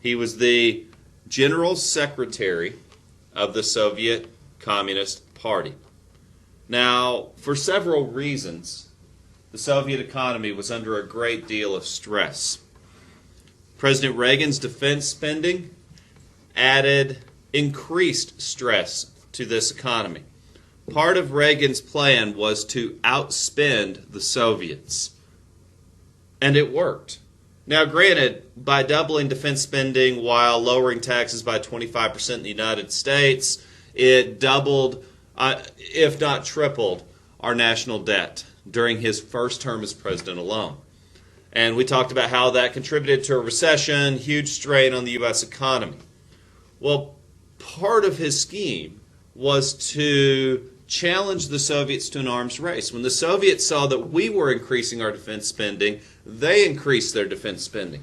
He was the General Secretary of the Soviet Communist Party. Now, for several reasons, the Soviet economy was under a great deal of stress. President Reagan's defense spending added increased stress to this economy. Part of Reagan's plan was to outspend the Soviets, and it worked. Now, granted, by doubling defense spending while lowering taxes by 25% in the United States, it doubled, if not tripled, our national debt during his first term as president alone. And we talked about how that contributed to a recession, huge strain on the U.S. economy. Well, part of his scheme was to challenge the Soviets to an arms race. When the Soviets saw that we were increasing our defense spending, they increased their defense spending.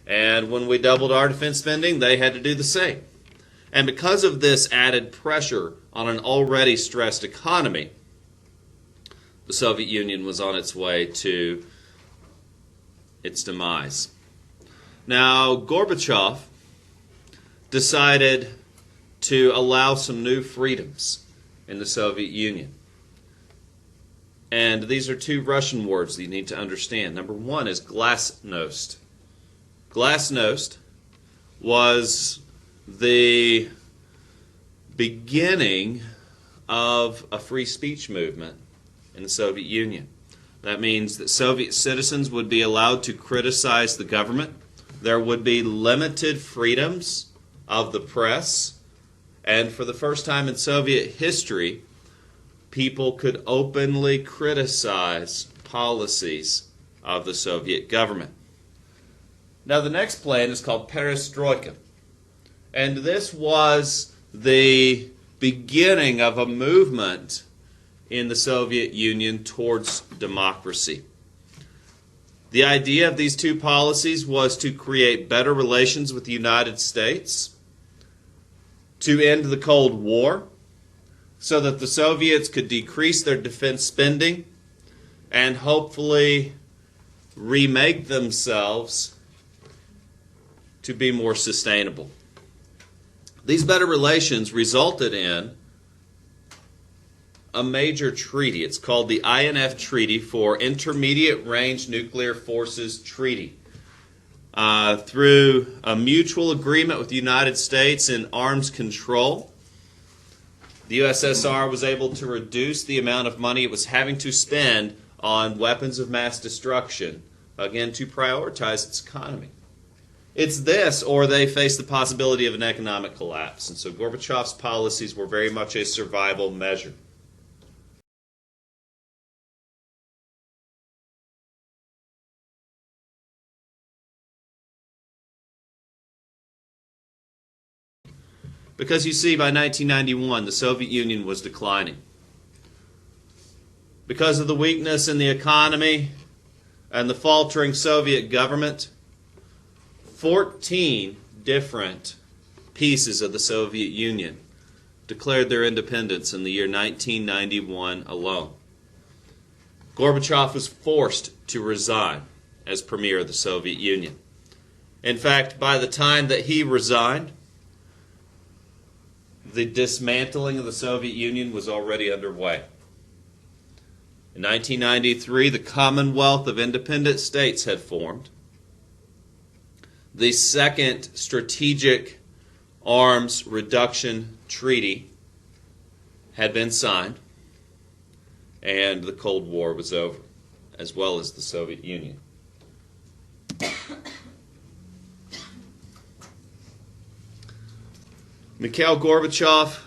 And when we doubled our defense spending, they had to do the same. And because of this added pressure on an already stressed economy, the Soviet Union was on its way to its demise. Now, Gorbachev decided to allow some new freedoms in the Soviet Union. And these are two Russian words that you need to understand. Number one is glasnost. Glasnost was the beginning of a free speech movement in the Soviet Union. That means that Soviet citizens would be allowed to criticize the government. There would be limited freedoms of the press. And for the first time in Soviet history, people could openly criticize policies of the Soviet government. Now, the next plan is called Perestroika. And this was the beginning of a movement in the Soviet Union towards democracy. The idea of these two policies was to create better relations with the United States, to end the Cold War, so that the Soviets could decrease their defense spending and hopefully remake themselves to be more sustainable. These better relations resulted in a major treaty. It's called the INF Treaty for Intermediate Range Nuclear Forces Treaty. Through a mutual agreement with the United States in arms control, the USSR was able to reduce the amount of money it was having to spend on weapons of mass destruction, again, to prioritize its economy. It's this, or they face the possibility of an economic collapse. And so Gorbachev's policies were very much a survival measure. Because you see, by 1991, the Soviet Union was declining. Because of the weakness in the economy and the faltering Soviet government, 14 different pieces of the Soviet Union declared their independence in the year 1991 alone. Gorbachev was forced to resign as premier of the Soviet Union. In fact, by the time that he resigned, the dismantling of the Soviet Union was already underway. In 1993, the Commonwealth of Independent States had formed. The Second Strategic Arms Reduction Treaty had been signed, and the Cold War was over, as well as the Soviet Union. Mikhail Gorbachev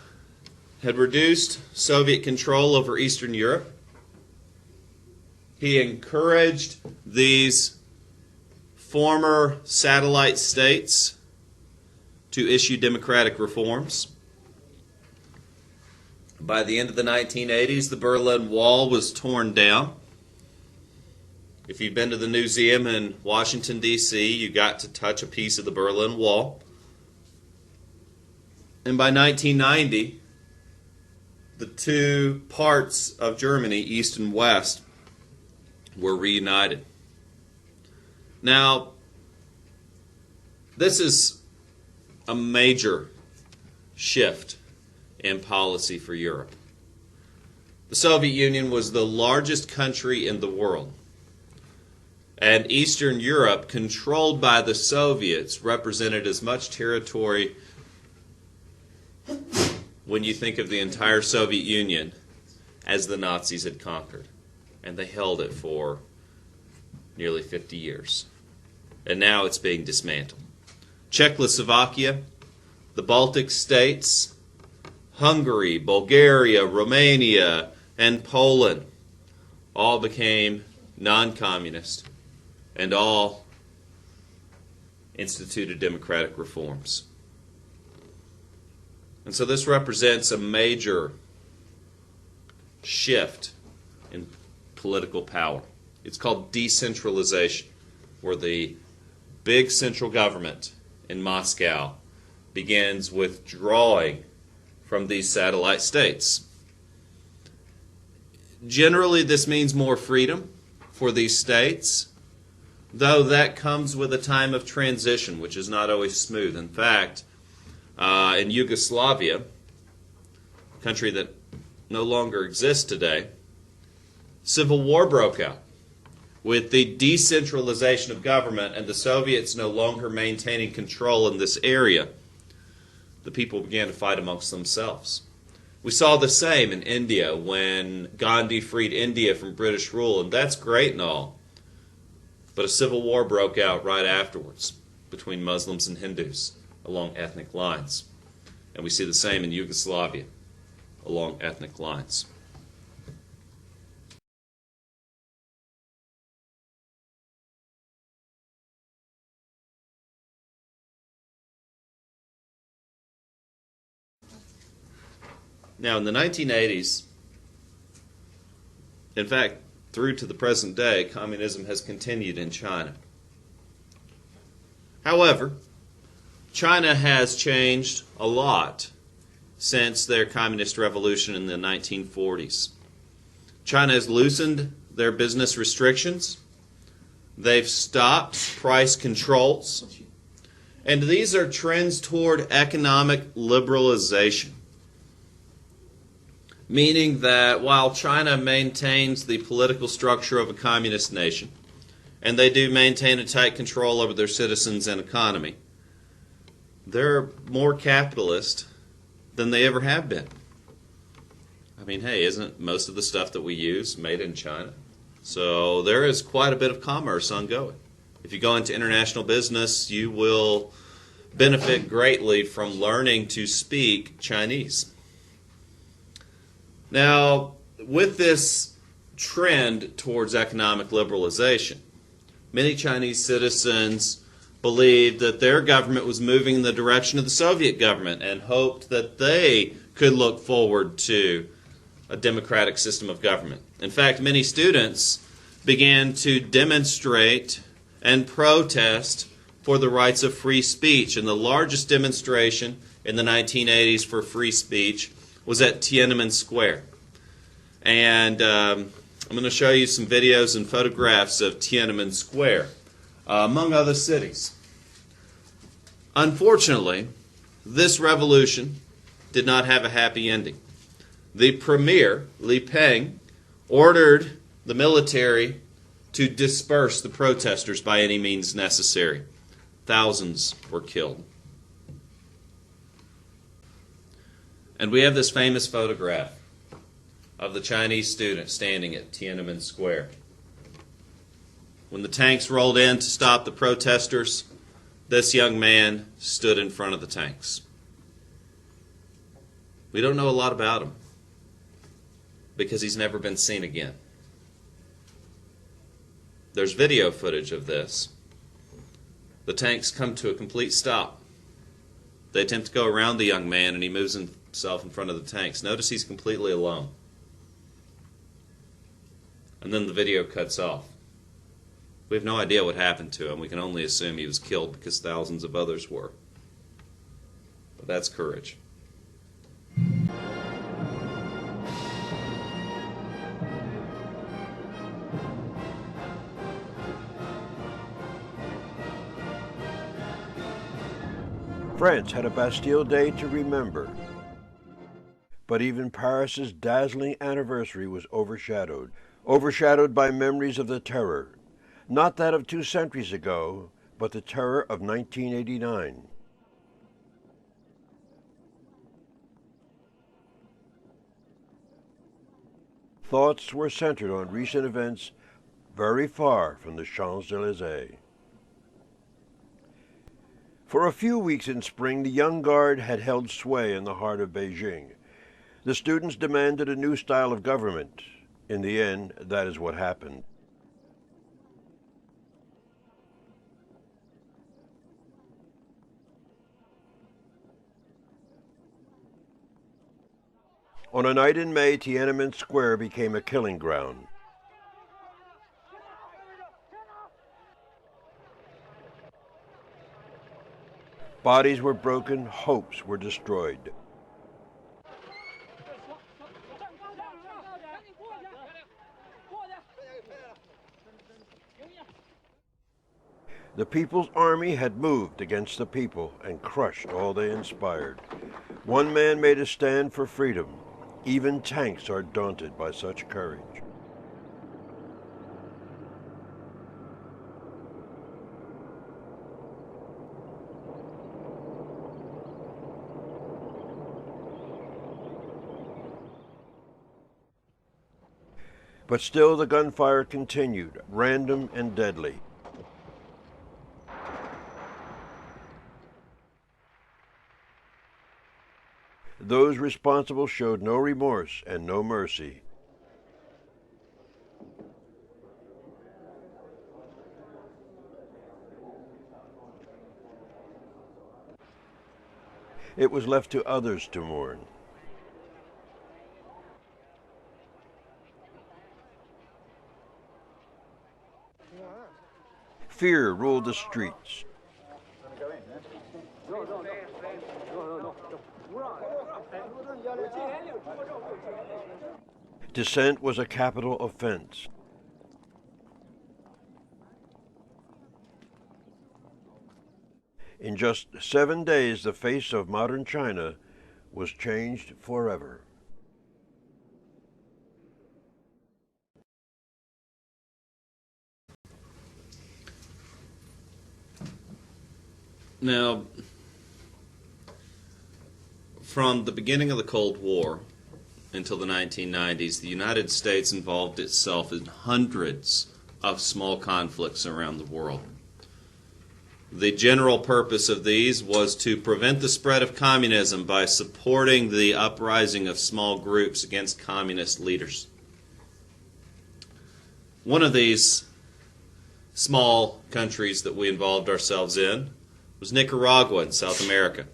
had reduced Soviet control over Eastern Europe. He encouraged these former satellite states to issue democratic reforms. By the end of the 1980s, the Berlin Wall was torn down. If you've been to the museum in Washington, D.C., you got to touch a piece of the Berlin Wall. And by 1990, the two parts of Germany, East and West, were reunited. Now, this is a major shift in policy for Europe. The Soviet Union was the largest country in the world, and Eastern Europe, controlled by the Soviets, represented as much territory, when you think of the entire Soviet Union, as the Nazis had conquered. And they held it for nearly 50 years. And now it's being dismantled. Czechoslovakia, the Baltic states, Hungary, Bulgaria, Romania, and Poland all became non-communist and all instituted democratic reforms. And so this represents a major shift in political power. It's called decentralization, where the big central government in Moscow begins withdrawing from these satellite states. Generally, this means more freedom for these states, though that comes with a time of transition, which is not always smooth. In fact, in Yugoslavia, a country that no longer exists today, civil war broke out. With the decentralization of government and the Soviets no longer maintaining control in this area, the people began to fight amongst themselves. We saw the same in India when Gandhi freed India from British rule, and that's great and all. But a civil war broke out right afterwards between Muslims and Hindus along ethnic lines. And we see the same in Yugoslavia along ethnic lines. Now, in the 1980s, in fact, through to the present day, communism has continued in China. However, China has changed a lot since their communist revolution in the 1940s. China has loosened their business restrictions. They've stopped price controls. And these are trends toward economic liberalization, meaning that while China maintains the political structure of a communist nation, and they do maintain a tight control over their citizens and economy, they're more capitalist than they ever have been. I mean, hey, isn't most of the stuff that we use made in China? So there is quite a bit of commerce ongoing. If you go into international business, you will benefit greatly from learning to speak Chinese. Now, with this trend towards economic liberalization, many Chinese citizens believed that their government was moving in the direction of the Soviet government and hoped that they could look forward to a democratic system of government. In fact, many students began to demonstrate and protest for the rights of free speech, and the largest demonstration in the 1980s for free speech was at Tiananmen Square. And I'm going to show you some videos and photographs of Tiananmen Square, among other cities. Unfortunately, this revolution did not have a happy ending. The premier, Li Peng, ordered the military to disperse the protesters by any means necessary. Thousands were killed. And we have this famous photograph of the Chinese student standing at Tiananmen Square. When the tanks rolled in to stop the protesters, this young man stood in front of the tanks. We don't know a lot about him because he's never been seen again. There's video footage of this. The tanks come to a complete stop. They attempt to go around the young man, and he moves himself in front of the tanks. Notice he's completely alone. And then the video cuts off. We have no idea what happened to him. We can only assume he was killed because thousands of others were. But that's courage. France had a Bastille Day to remember. But even Paris's dazzling anniversary was overshadowed by memories of the terror, not that of 2 centuries ago, but the terror of 1989. Thoughts were centered on recent events very far from the Champs-Élysées. For a few weeks in spring, the Young Guard had held sway in the heart of Beijing. The students demanded a new style of government. In the end, that is what happened. On a night in May, Tiananmen Square became a killing ground. Bodies were broken, hopes were destroyed. The People's Army had moved against the people and crushed all they inspired. One man made a stand for freedom. Even tanks are daunted by such courage. But still the gunfire continued, random and deadly. Those responsible showed no remorse and no mercy. It was left to others to mourn. Fear ruled the streets. Dissent was a capital offense. In just 7 days, the face of modern China was changed forever. Now, from the beginning of the Cold War until the 1990s, the United States involved itself in hundreds of small conflicts around the world. The general purpose of these was to prevent the spread of communism by supporting the uprising of small groups against communist leaders. One of these small countries that we involved ourselves in was Nicaragua in South America.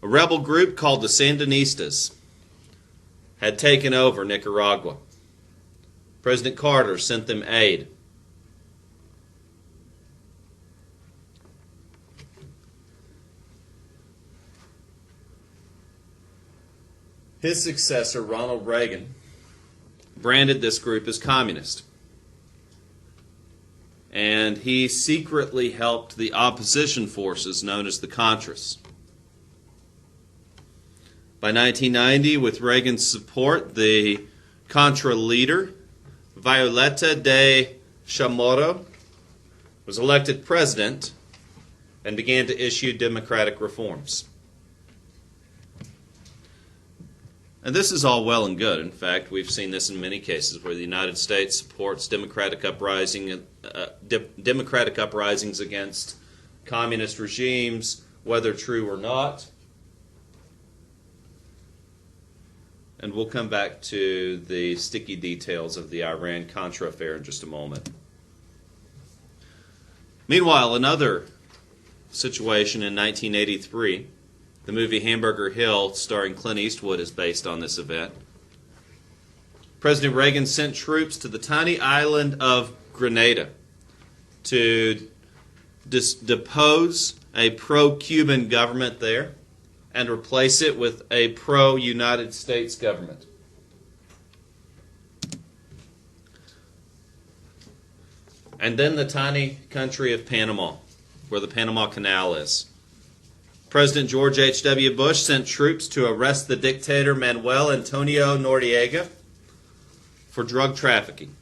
A rebel group called the Sandinistas had taken over Nicaragua. President Carter sent them aid. His successor, Ronald Reagan, branded this group as communist. And he secretly helped the opposition forces known as the Contras. By 1990, with Reagan's support, the Contra leader, Violeta de Chamorro, was elected president and began to issue democratic reforms. And this is all well and good. In fact, we've seen this in many cases where the United States supports democratic uprisings against communist regimes, whether true or not. And we'll come back to the sticky details of the Iran-Contra affair in just a moment. Meanwhile, another situation in 1983. The movie Hamburger Hill, starring Clint Eastwood, is based on this event. President Reagan sent troops to the tiny island of Grenada to depose a pro-Cuban government there and replace it with a pro-United States government. And then the tiny country of Panama, where the Panama Canal is. President George H.W. Bush sent troops to arrest the dictator Manuel Antonio Noriega for drug trafficking.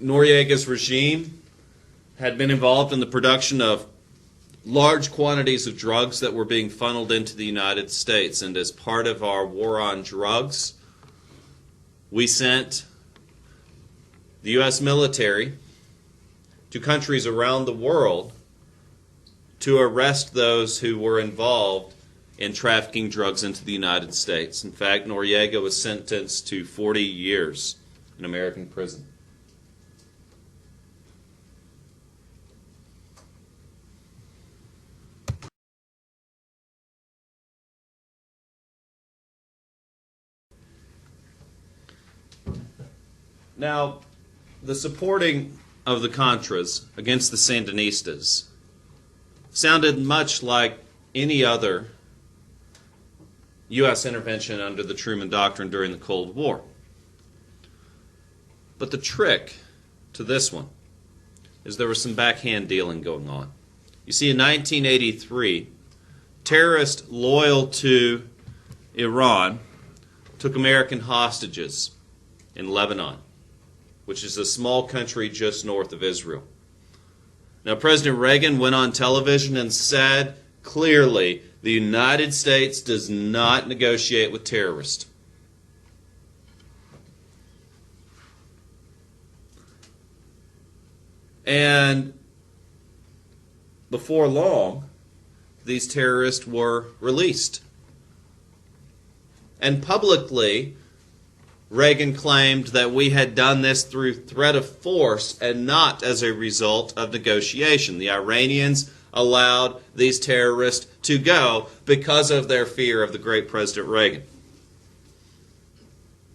Noriega's regime had been involved in the production of large quantities of drugs that were being funneled into the United States. And as part of our war on drugs, we sent the U.S. military to countries around the world to arrest those who were involved in trafficking drugs into the United States. In fact, Noriega was sentenced to 40 years in American prison. Now, the supporting of the Contras against the Sandinistas sounded much like any other U.S. intervention under the Truman Doctrine during the Cold War. But the trick to this one is there was some backhand dealing going on. You see, in 1983, terrorists loyal to Iran took American hostages in Lebanon, which is a small country just north of Israel. Now, President Reagan went on television and said clearly the United States does not negotiate with terrorists. And before long, these terrorists were released. And publicly, Reagan claimed that we had done this through threat of force and not as a result of negotiation. The Iranians allowed these terrorists to go because of their fear of the great President Reagan.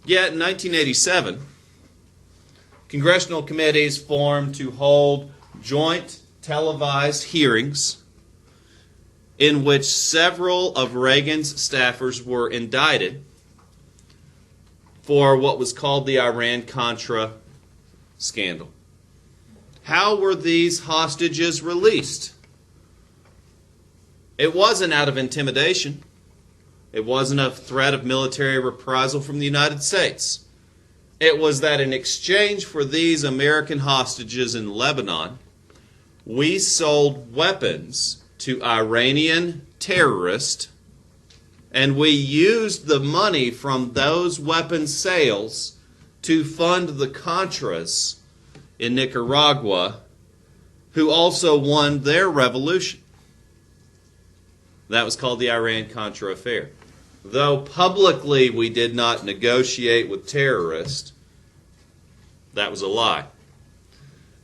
Yet in 1987, congressional committees formed to hold joint televised hearings in which several of Reagan's staffers were indicted for what was called the Iran-Contra scandal. How were these hostages released? It wasn't out of intimidation. It wasn't a threat of military reprisal from the United States. It was that in exchange for these American hostages in Lebanon, we sold weapons to Iranian terrorists, and we used the money from those weapon sales to fund the Contras in Nicaragua, who also won their revolution. That was called the Iran-Contra affair. Though publicly we did not negotiate with terrorists, that was a lie.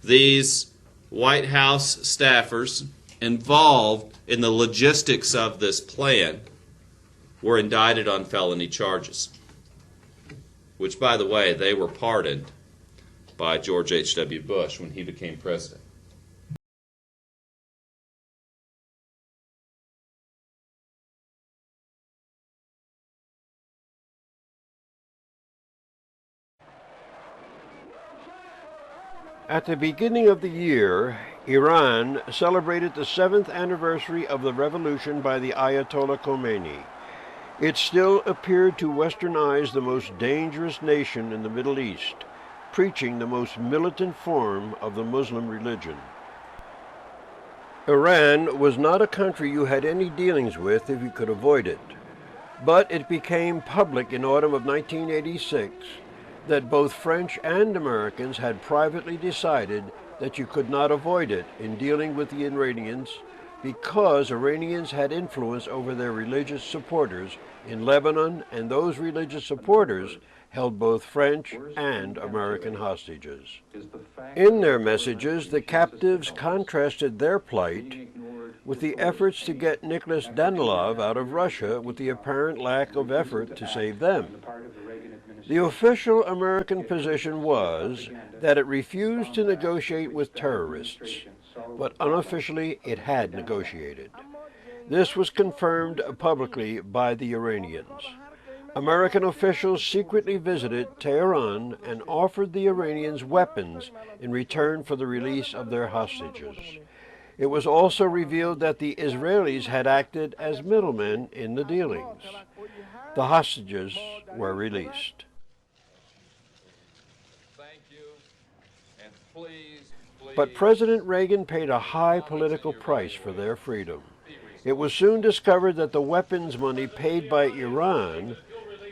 These White House staffers involved in the logistics of this plan were indicted on felony charges, which, by the way, they were pardoned by George H.W. Bush when he became president. At the beginning of the year, Iran celebrated the 7th anniversary of the revolution by the Ayatollah Khomeini. It still appeared to Western eyes the most dangerous nation in the Middle East, preaching the most militant form of the Muslim religion. Iran was not a country you had any dealings with if you could avoid it, but it became public in autumn of 1986 that both French and Americans had privately decided that you could not avoid it in dealing with the Iranians because Iranians had influence over their religious supporters in Lebanon, and those religious supporters held both French and American hostages. In their messages, the captives contrasted their plight with the efforts to get Nicholas Danilov out of Russia with the apparent lack of effort to save them. The official American position was that it refused to negotiate with terrorists, but unofficially it had negotiated. This was confirmed publicly by the Iranians. American officials secretly visited Tehran and offered the Iranians weapons in return for the release of their hostages. It was also revealed that the Israelis had acted as middlemen in the dealings. The hostages were released. But President Reagan paid a high political price for their freedom. It was soon discovered that the weapons money paid by Iran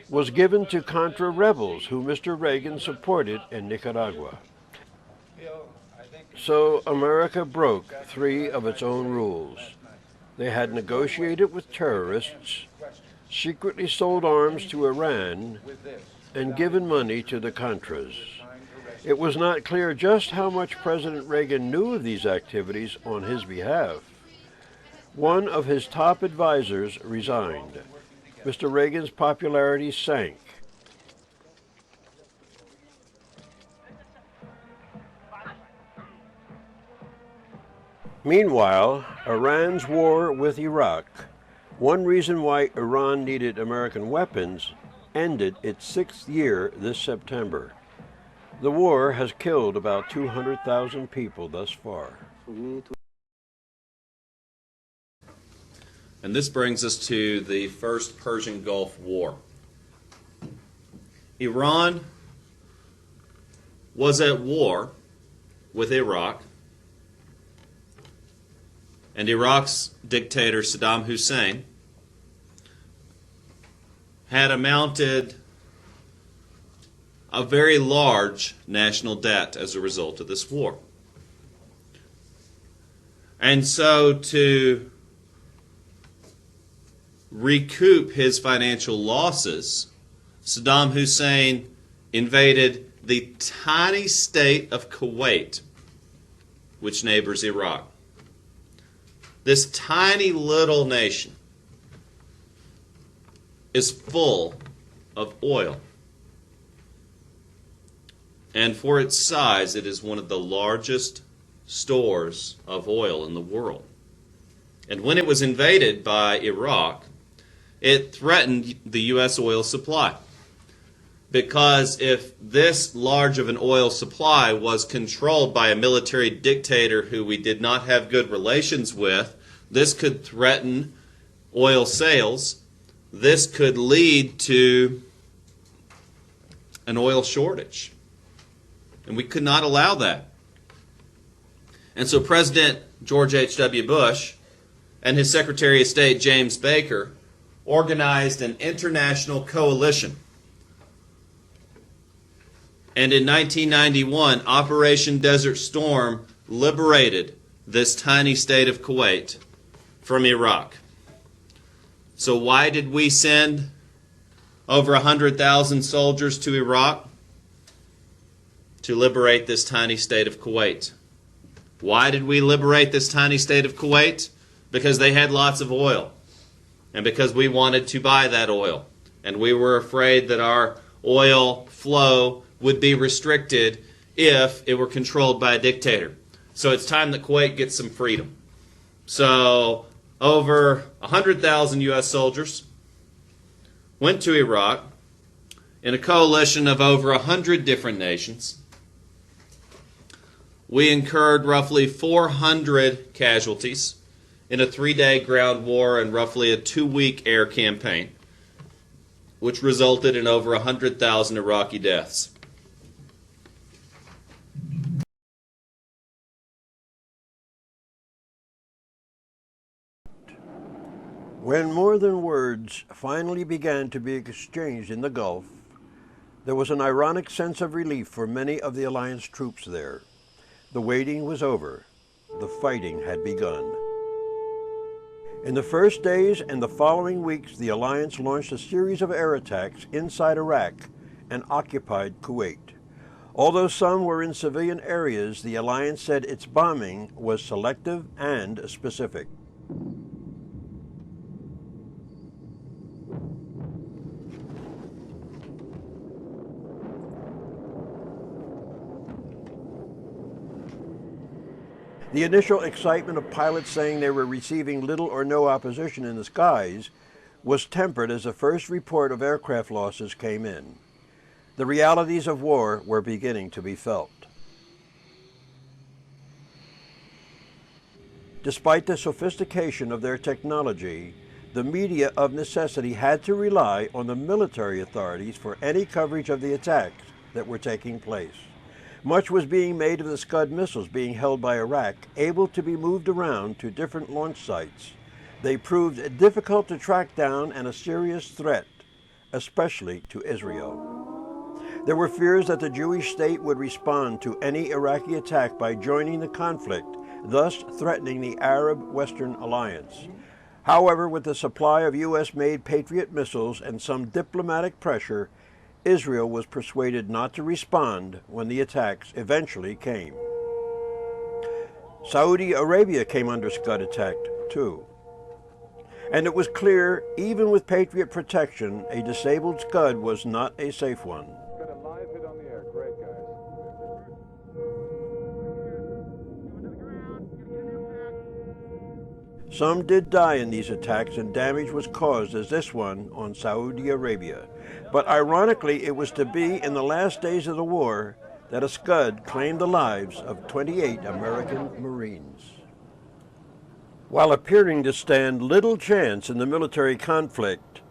was given to Contra rebels who Mr. Reagan supported in Nicaragua. So America broke 3 of its own rules. They had negotiated with terrorists, secretly sold arms to Iran, and given money to the Contras. It was not clear just how much President Reagan knew of these activities on his behalf. One of his top advisors resigned. Mr. Reagan's popularity sank. Meanwhile, Iran's war with Iraq, one reason why Iran needed American weapons, ended its 6th year this September. The war has killed about 200,000 people thus far. And this brings us to the first Persian Gulf War. Iran was at war with Iraq, and Iraq's dictator Saddam Hussein had amounted a very large national debt as a result of this war. And so to recoup his financial losses, Saddam Hussein invaded the tiny state of Kuwait, which neighbors Iraq. This tiny little nation is full of oil. And for its size, it is one of the largest stores of oil in the world. And when it was invaded by Iraq, it threatened the U.S. oil supply. Because if this large of an oil supply was controlled by a military dictator who we did not have good relations with, this could threaten oil sales. This could lead to an oil shortage. And we could not allow that. And so President George H.W. Bush and his Secretary of State James Baker organized an international coalition. And in 1991, Operation Desert Storm liberated this tiny state of Kuwait from Iraq. So why did we send over 100,000 soldiers to Iraq? To liberate this tiny state of Kuwait. Why did we liberate this tiny state of Kuwait? Because they had lots of oil. And because we wanted to buy that oil. And we were afraid that our oil flow would be restricted if it were controlled by a dictator. So it's time that Kuwait gets some freedom. So over 100,000 U.S. soldiers went to Iraq in a coalition of over 100 different nations. We incurred roughly 400 casualties in a 3-day ground war and roughly a 2-week air campaign, which resulted in over 100,000 Iraqi deaths. When more than words finally began to be exchanged in the Gulf, there was an ironic sense of relief for many of the alliance troops there. The waiting was over. The fighting had begun. In the first days and the following weeks, the alliance launched a series of air attacks inside Iraq and occupied Kuwait. Although some were in civilian areas, the alliance said its bombing was selective and specific. The initial excitement of pilots saying they were receiving little or no opposition in the skies was tempered as the first report of aircraft losses came in. The realities of war were beginning to be felt. Despite the sophistication of their technology, the media of necessity had to rely on the military authorities for any coverage of the attacks that were taking place. Much was being made of the Scud missiles being held by Iraq, able to be moved around to different launch sites. They proved difficult to track down and a serious threat, especially to Israel. There were fears that the Jewish state would respond to any Iraqi attack by joining the conflict, thus threatening the Arab-Western alliance. However, with the supply of U.S.-made Patriot missiles and some diplomatic pressure, Israel was persuaded not to respond when the attacks eventually came. Saudi Arabia came under Scud attack too. And it was clear, even with Patriot protection, a disabled Scud was not a safe one. Got a live hit on the air. Great, guys. Some did die in these attacks, and damage was caused as this one on Saudi Arabia. But ironically, it was to be in the last days of the war that a Scud claimed the lives of 28 American Marines. While appearing to stand little chance in the military conflict,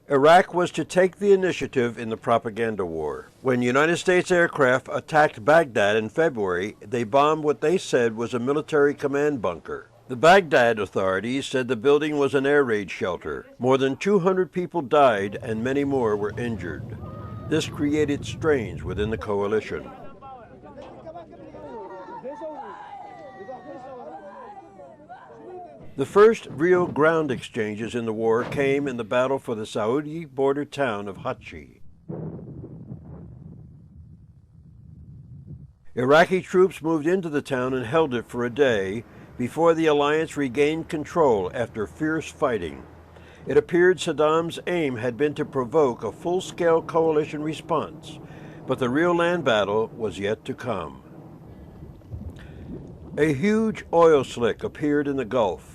Iraq was to take the initiative in the propaganda war. When United States aircraft attacked Baghdad in February, they bombed what they said was a military command bunker. The Baghdad authorities said the building was an air raid shelter. More than 200 people died and many more were injured. This created strains within the coalition. The first real ground exchanges in the war came in the battle for the Saudi border town of Hachi. Iraqi troops moved into the town and held it for a day before the alliance regained control after fierce fighting. It appeared Saddam's aim had been to provoke a full-scale coalition response, but the real land battle was yet to come. A huge oil slick appeared in the Gulf.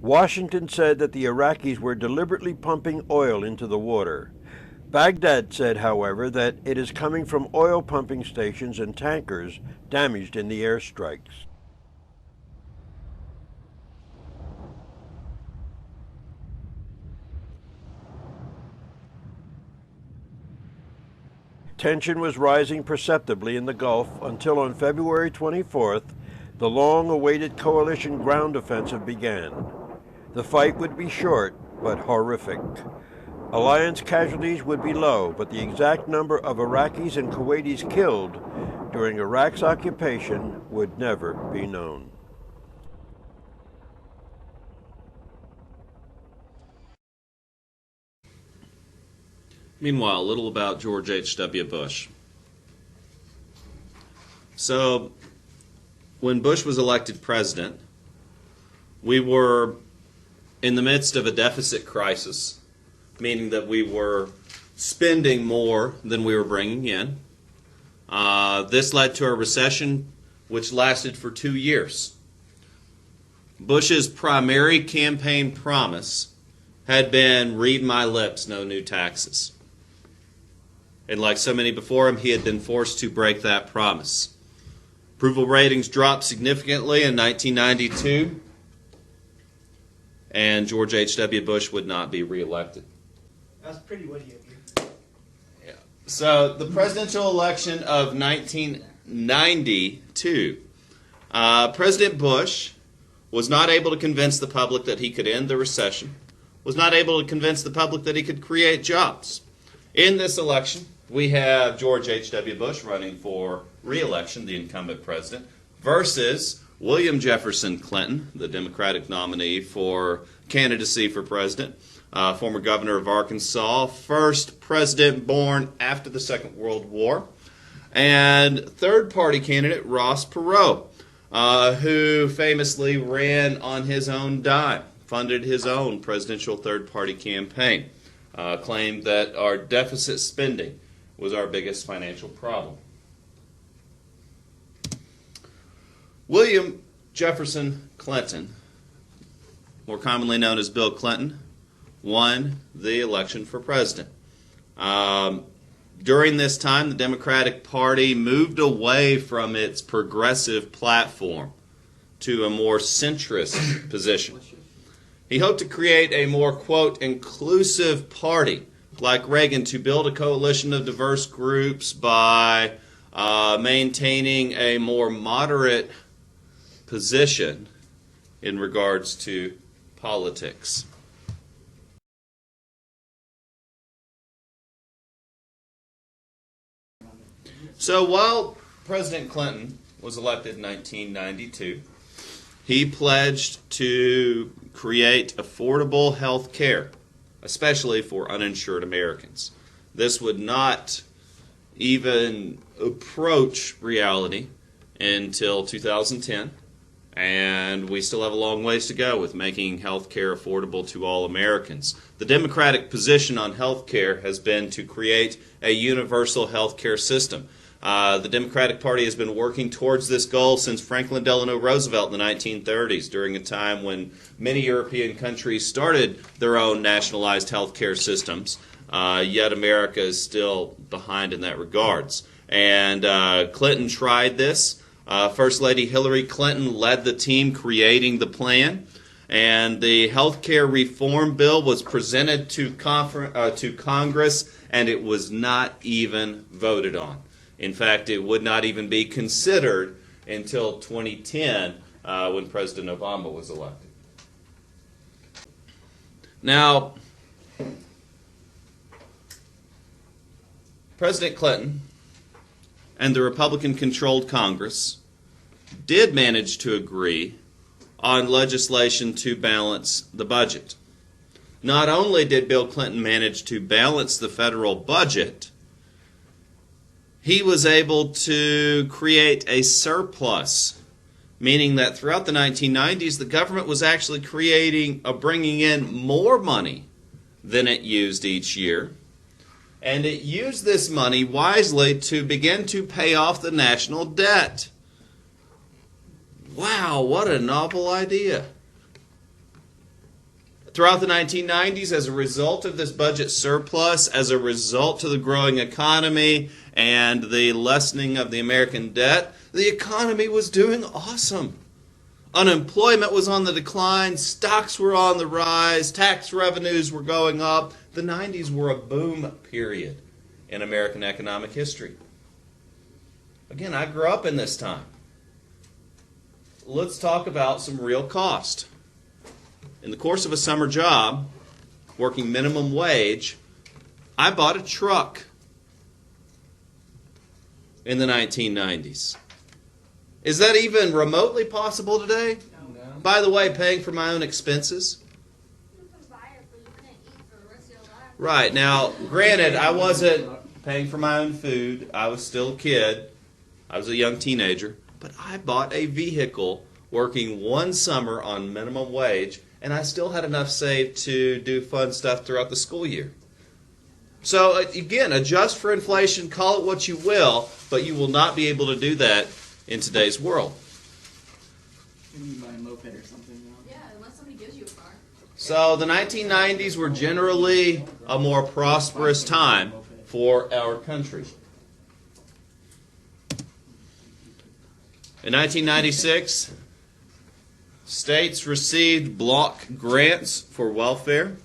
Washington said that the Iraqis were deliberately pumping oil into the water. Baghdad said, however, that it is coming from oil pumping stations and tankers damaged in the airstrikes. Tension was rising perceptibly in the Gulf until on February 24th, the long-awaited coalition ground offensive began. The fight would be short, but horrific. Alliance casualties would be low, but the exact number of Iraqis and Kuwaitis killed during Iraq's occupation would never be known. Meanwhile, a little about George H.W. Bush. So, when Bush was elected president, we were in the midst of a deficit crisis, meaning that we were spending more than we were bringing in. This led to a recession which lasted for 2 years. Bush's primary campaign promise had been, read my lips, no new taxes. And like so many before him, he had been forced to break that promise. Approval ratings dropped significantly in 1992, and George H.W. Bush would not be reelected. That's pretty witty of you. Yeah. So the presidential election of 1992, President Bush was not able to convince the public that he could end the recession, was not able to convince the public that he could create jobs. In this election, we have George H.W. Bush running for re-election, the incumbent president, versus William Jefferson Clinton, the Democratic nominee for candidacy for president, former governor of Arkansas, first president born after the Second World War, and third-party candidate Ross Perot, who famously ran on his own dime, funded his own presidential third-party campaign, claimed that our deficit spending was our biggest financial problem. William Jefferson Clinton, more commonly known as Bill Clinton, won the election for president. During this time, the Democratic Party moved away from its progressive platform to a more centrist position. He hoped to create a more, quote, inclusive party, like Reagan, to build a coalition of diverse groups by maintaining a more moderate position in regards to politics. So while President Clinton was elected in 1992, he pledged to create affordable health care, especially for uninsured Americans. This would not even approach reality until 2010, and we still have a long ways to go with making health care affordable to all Americans. The Democratic position on health care has been to create a universal health care system. The Democratic Party has been working towards this goal since Franklin Delano Roosevelt in the 1930s, during a time when many European countries started their own nationalized health care systems, yet America is still behind in that regards. And Clinton tried this. First Lady Hillary Clinton led the team creating the plan, and the health care reform bill was presented to Congress, and it was not even voted on. In fact, it would not even be considered until 2010 when President Obama was elected. Now, President Clinton and the Republican-controlled Congress did manage to agree on legislation to balance the budget. Not only did Bill Clinton manage to balance the federal budget, he was able to create a surplus, meaning that throughout the 1990s, the government was actually bringing in more money than it used each year. And it used this money wisely to begin to pay off the national debt. Wow, what a novel idea. Throughout the 1990s, as a result of this budget surplus, as a result of the growing economy and the lessening of the American debt, the economy was doing awesome. Unemployment was on the decline, stocks were on the rise, tax revenues were going up. The 90s were a boom period in American economic history. Again, I grew up in this time. Let's talk about some real cost. In the course of a summer job, working minimum wage, I bought a truck in the 1990s. Is that even remotely possible today? No. By the way, paying for my own expenses? Right. Now, granted, I wasn't paying for my own food. I was still a kid. I was a young teenager. But I bought a vehicle working one summer on minimum wage, and I still had enough saved to do fun stuff throughout the school year. So, again, adjust for inflation, call it what you will, but you will not be able to do that in today's world. Maybe you buy a moped or something. Yeah, unless somebody gives you a car. So the 1990s were generally a more prosperous time for our country. In 1996, states received block grants for welfare.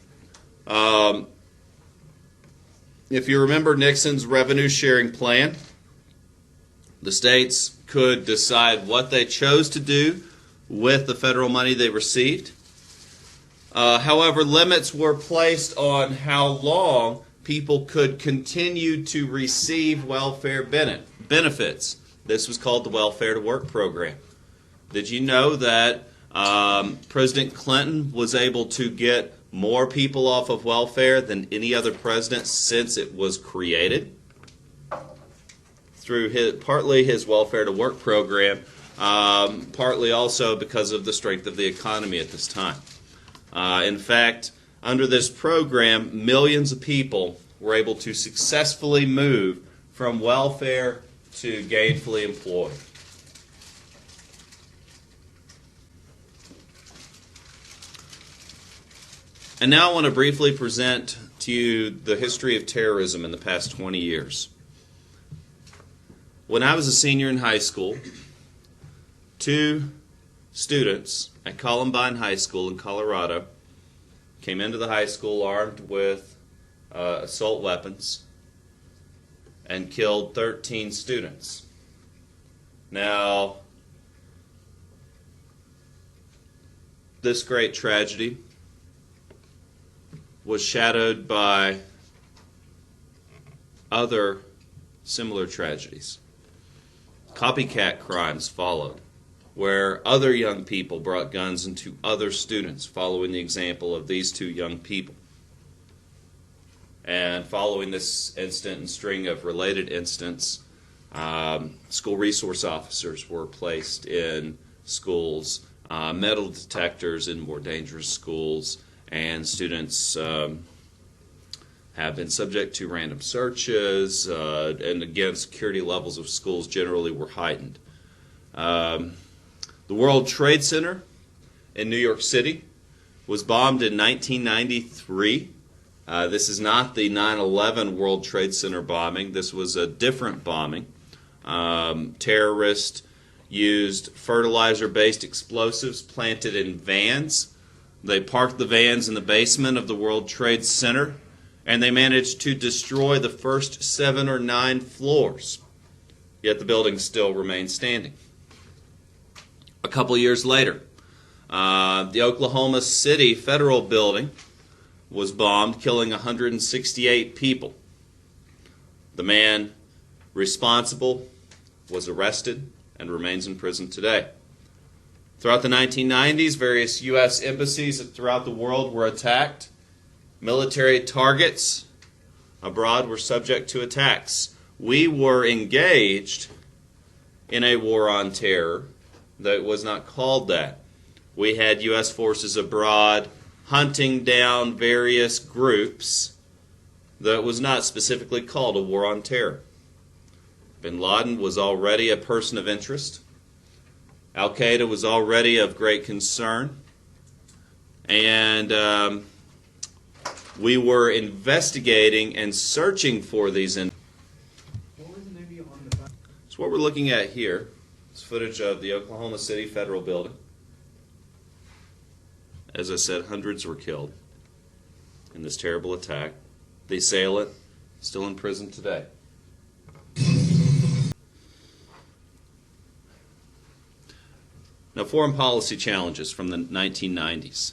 If you remember Nixon's revenue sharing plan, the states could decide what they chose to do with the federal money they received. However, limits were placed on how long people could continue to receive welfare benefits. This was called the Welfare to Work program. Did you know that President Clinton was able to get more people off of welfare than any other president since it was created? Through partly his welfare to work program, partly also because of the strength of the economy at this time. In fact, under this program, millions of people were able to successfully move from welfare to gainfully employed. And now I want to briefly present to you the history of terrorism in the past 20 years. When I was a senior in high school, 2 students at Columbine High School in Colorado came into the high school armed with assault weapons and killed 13 students. Now, this great tragedy was shadowed by other similar tragedies. Copycat crimes followed, where other young people brought guns into other students, following the example of these 2 young people. And following this incident and string of related incidents, school resource officers were placed in schools, metal detectors in more dangerous schools, and students have been subject to random searches, and again, security levels of schools generally were heightened. The World Trade Center in New York City was bombed in 1993. This is not the 9/11 World Trade Center bombing. This was a different bombing. Terrorists used fertilizer-based explosives planted in vans. They parked the vans in the basement of the World Trade Center, and they managed to destroy the first 7 or 9 floors. Yet the building still remained standing. A couple years later, the Oklahoma City Federal Building was bombed, killing 168 people. The man responsible was arrested and remains in prison today. Throughout the 1990s, various U.S. embassies throughout the world were attacked. Military targets abroad were subject to attacks. We were engaged in a war on terror that was not called that. We had U.S. forces abroad hunting down various groups that was not specifically called a war on terror. Bin Laden was already a person of interest. Al-Qaeda was already of great concern. And we were investigating and searching for these. So what we're looking at here is footage of the Oklahoma City Federal Building. As I said, hundreds were killed in this terrible attack. The assailant still in prison today. Now, foreign policy challenges from the 1990s.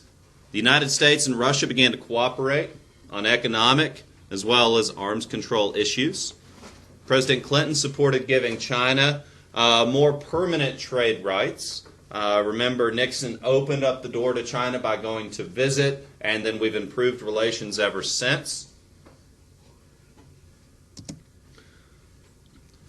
The United States and Russia began to cooperate on economic as well as arms control issues. President Clinton supported giving China more permanent trade rights. Remember, Nixon opened up the door to China by going to visit, and then we've improved relations ever since.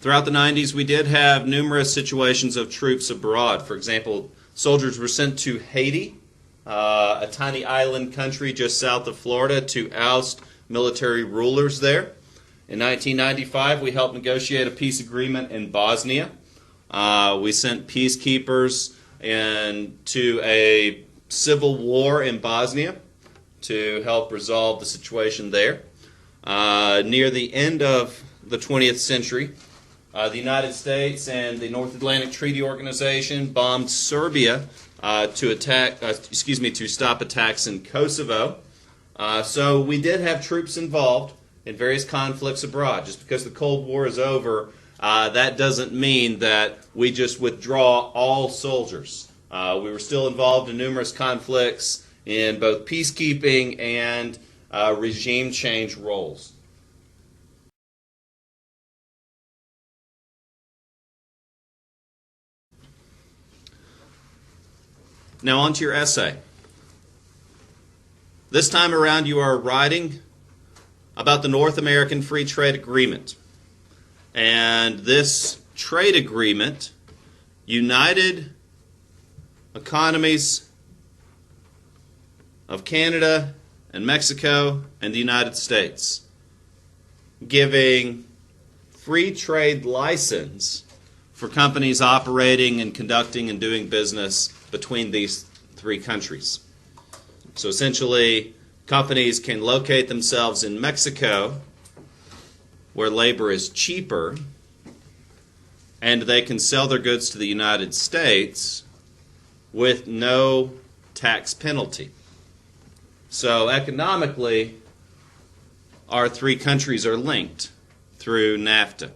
Throughout the 90s, we did have numerous situations of troops abroad. For example, soldiers were sent to Haiti, a tiny island country just south of Florida, to oust military rulers there. In 1995, we helped negotiate a peace agreement in Bosnia. We sent peacekeepers into a civil war in Bosnia to help resolve the situation there. Near the end of the 20th century, the United States and the North Atlantic Treaty Organization bombed Serbia to stop attacks in Kosovo. So we did have troops involved in various conflicts abroad. Just because the Cold War is over, that doesn't mean that we just withdraw all soldiers. We were still involved in numerous conflicts in both peacekeeping and regime change roles. Now on to your essay. This time around you are writing about the North American Free Trade Agreement. And this trade agreement united economies of Canada and Mexico and the United States, giving free trade license for companies operating and conducting and doing business between these three countries. So essentially, companies can locate themselves in Mexico, where labor is cheaper, and they can sell their goods to the United States with no tax penalty. So economically, our three countries are linked through NAFTA.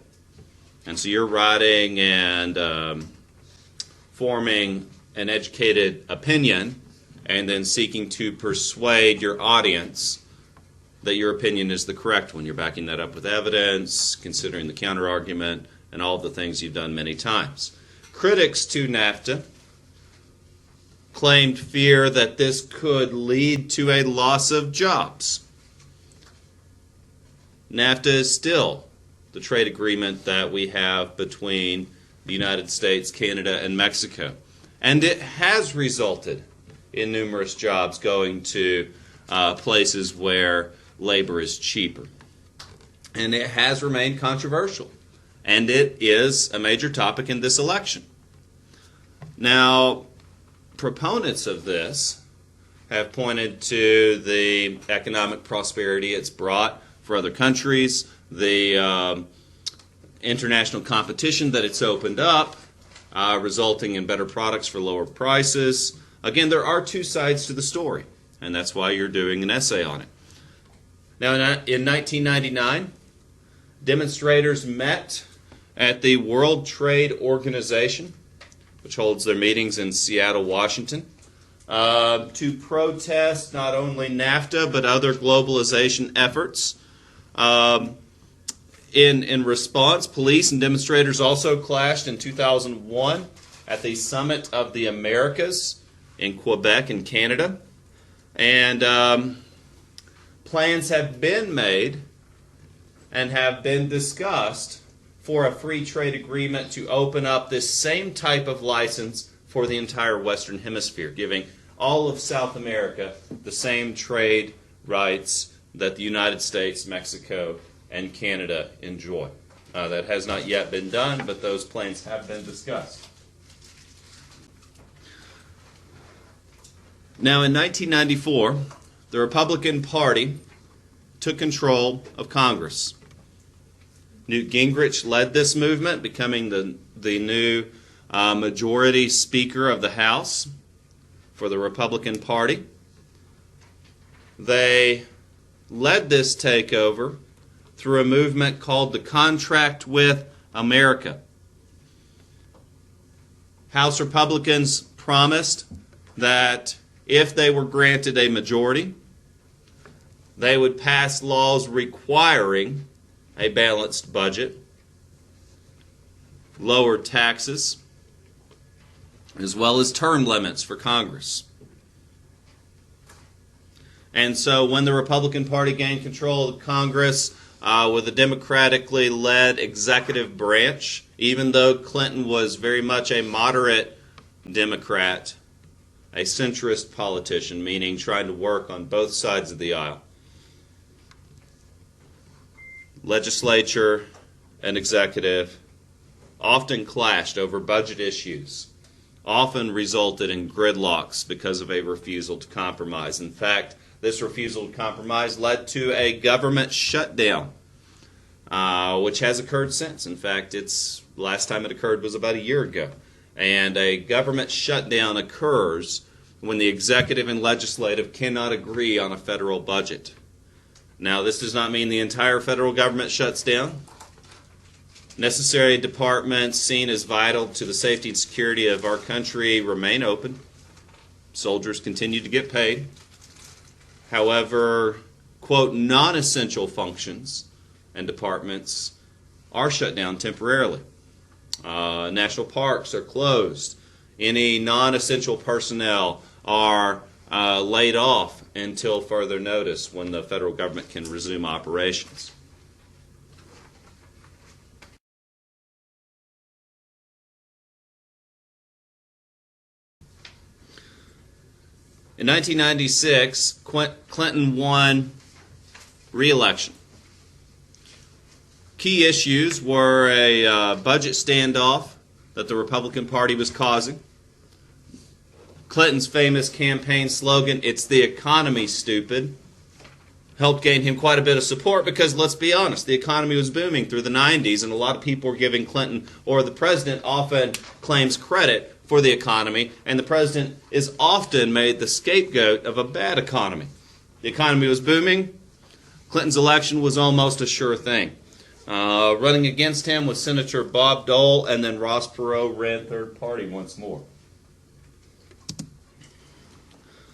And so you're writing and forming an educated opinion and then seeking to persuade your audience that your opinion is the correct one. You're backing that up with evidence, considering the counterargument, and all the things you've done many times. Critics to NAFTA claimed fear that this could lead to a loss of jobs. NAFTA is still the trade agreement that we have between the United States, Canada, and Mexico. And it has resulted in numerous jobs going to places where labor is cheaper. And it has remained controversial. And it is a major topic in this election. Now, proponents of this have pointed to the economic prosperity it's brought for other countries, the international competition that it's opened up, resulting in better products for lower prices. Again, there are two sides to the story, and that's why you're doing an essay on it. Now, in 1999, demonstrators met at the World Trade Organization, which holds their meetings in Seattle, Washington, to protest not only NAFTA but other globalization efforts. In response, police and demonstrators also clashed in 2001 at the Summit of the Americas in Quebec in Canada. And plans have been made and have been discussed for a free trade agreement to open up this same type of license for the entire Western Hemisphere, giving all of South America the same trade rights that the United States, Mexico, and Canada enjoy. That has not yet been done, but those plans have been discussed. Now, in 1994, the Republican Party took control of Congress. Newt Gingrich led this movement, becoming the new majority Speaker of the House for the Republican Party. They led this takeover through a movement called the Contract with America. House Republicans promised that if they were granted a majority, they would pass laws requiring a balanced budget, lower taxes, as well as term limits for Congress. And so when the Republican Party gained control of Congress with a democratically led executive branch, even though Clinton was very much a moderate Democrat, a centrist politician, meaning trying to work on both sides of the aisle, legislature and executive often clashed over budget issues, often resulted in gridlocks because of a refusal to compromise. In fact, this refusal to compromise led to a government shutdown, which has occurred since. In fact, last time it occurred was about a year ago. And a government shutdown occurs when the executive and legislative cannot agree on a federal budget. Now, this does not mean the entire federal government shuts down. Necessary departments seen as vital to the safety and security of our country remain open. Soldiers continue to get paid. However, quote, non-essential functions and departments are shut down temporarily. National parks are closed. Any non-essential personnel are laid off until further notice when the federal government can resume operations. In 1996, Clinton won re-election. Key issues were a budget standoff that the Republican Party was causing. Clinton's famous campaign slogan, "It's the economy, stupid," helped gain him quite a bit of support because, let's be honest, the economy was booming through the 90s, and a lot of people were giving Clinton, or the president often claims credit for the economy, and the president is often made the scapegoat of a bad economy. The economy was booming. Clinton's election was almost a sure thing. Running against him was Senator Bob Dole, and then Ross Perot ran third party once more.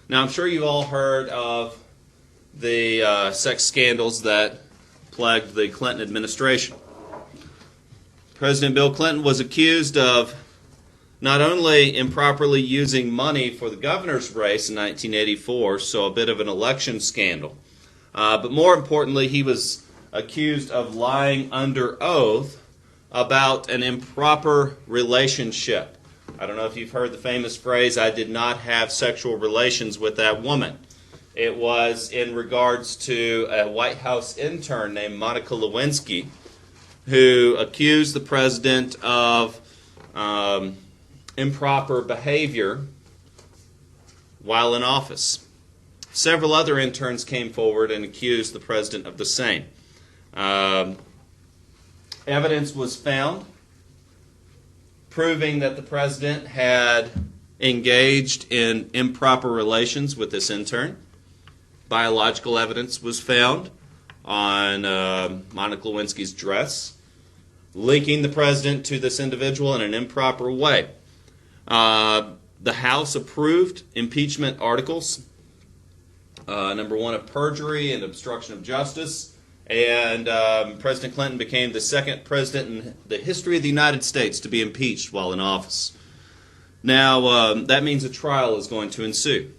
Now, I'm sure you all heard of the sex scandals that plagued the Clinton administration. President Bill Clinton was accused of not only improperly using money for the governor's race in 1984, so a bit of an election scandal, but more importantly, he was accused of lying under oath about an improper relationship. I don't know if you've heard the famous phrase, "I did not have sexual relations with that woman." It was in regards to a White House intern named Monica Lewinsky, who accused the president of improper behavior while in office. Several other interns came forward and accused the president of the same. Evidence was found proving that the president had engaged in improper relations with this intern. Biological evidence was found on Monica Lewinsky's dress, linking the president to this individual in an improper way. The House approved impeachment articles, number one of perjury and obstruction of justice, and President Clinton became the second president in the history of the United States to be impeached while in office. Now, that means a trial is going to ensue.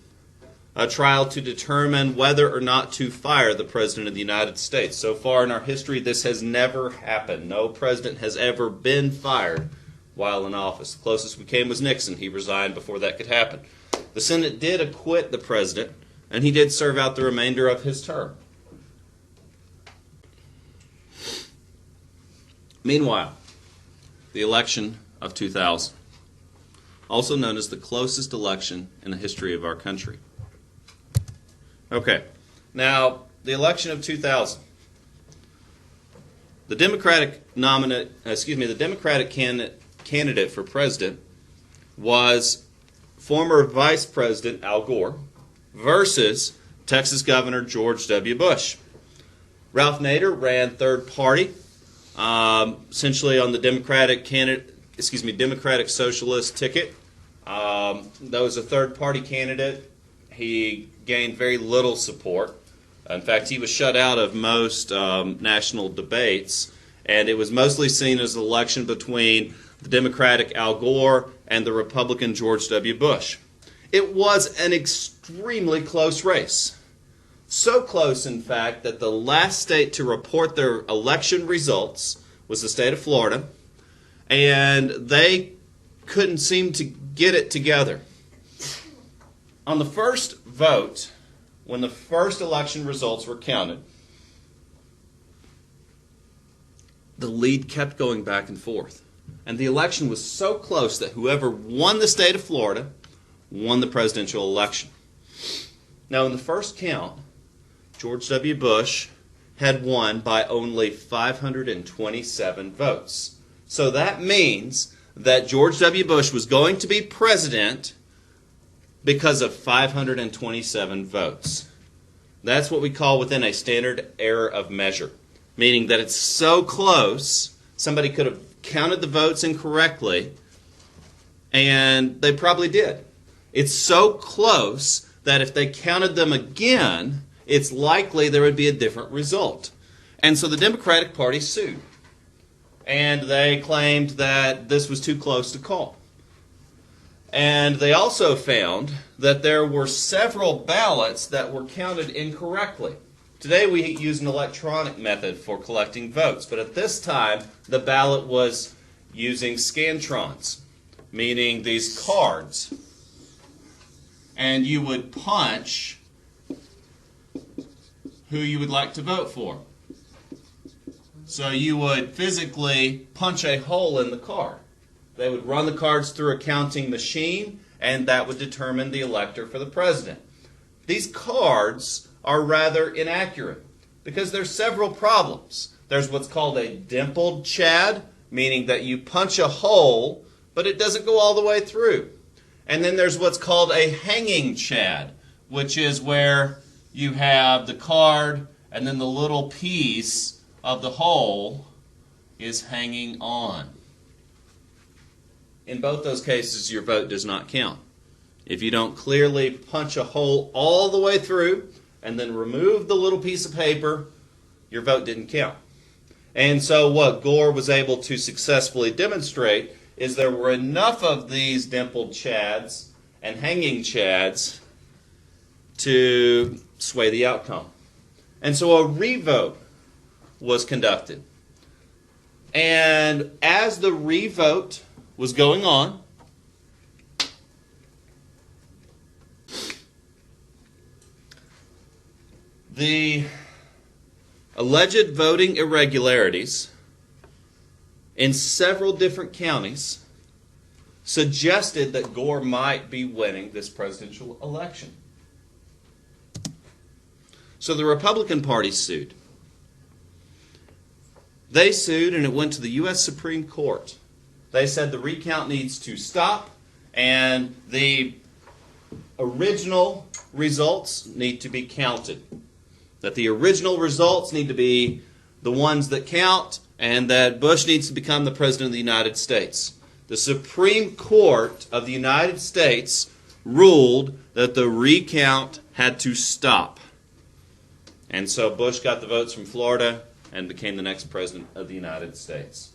A trial to determine whether or not to fire the President of the United States. So far in our history, this has never happened. No president has ever been fired while in office. The closest we came was Nixon. He resigned before that could happen. The Senate did acquit the president, and he did serve out the remainder of his term. Meanwhile, the election of 2000, also known as the closest election in the history of our country. Okay, now the election of 2000. The Democratic candidate for president was former Vice President Al Gore versus Texas Governor George W. Bush. Ralph Nader ran third party, essentially on the Democratic Socialist ticket. That was a third party candidate. He gained very little support. In fact, he was shut out of most national debates, and it was mostly seen as an election between the Democratic Al Gore and the Republican George W. Bush. It was an extremely close race. So close, in fact, that the last state to report their election results was the state of Florida, and they couldn't seem to get it together. On the first vote, when the first election results were counted, the lead kept going back and forth. And the election was so close that whoever won the state of Florida won the presidential election. Now, in the first count, George W. Bush had won by only 527 votes. So that means that George W. Bush was going to be president because of 527 votes. That's what we call within a standard error of measure, meaning that it's so close, somebody could have counted the votes incorrectly, and they probably did. It's so close that if they counted them again, it's likely there would be a different result. And so the Democratic Party sued, and they claimed that this was too close to call. And they also found that there were several ballots that were counted incorrectly. Today we use an electronic method for collecting votes, but at this time the ballot was using scantrons, meaning these cards. And you would punch who you would like to vote for. So you would physically punch a hole in the card. They would run the cards through a counting machine, and that would determine the elector for the president. These cards are rather inaccurate because there's several problems. There's what's called a dimpled chad, meaning that you punch a hole, but it doesn't go all the way through. And then there's what's called a hanging chad, which is where you have the card and then the little piece of the hole is hanging on. In both those cases, your vote does not count. If you don't clearly punch a hole all the way through and then remove the little piece of paper, your vote didn't count. And so what Gore was able to successfully demonstrate is there were enough of these dimpled chads and hanging chads to sway the outcome. And so a revote was conducted. And as the revote was going on, the alleged voting irregularities in several different counties suggested that Gore might be winning this presidential election. So the Republican Party sued. They sued, and it went to the U.S. Supreme Court. They said the recount needs to stop, and the original results need to be counted. That the original results need to be the ones that count, and that Bush needs to become the President of the United States. The Supreme Court of the United States ruled that the recount had to stop. And so Bush got the votes from Florida and became the next President of the United States.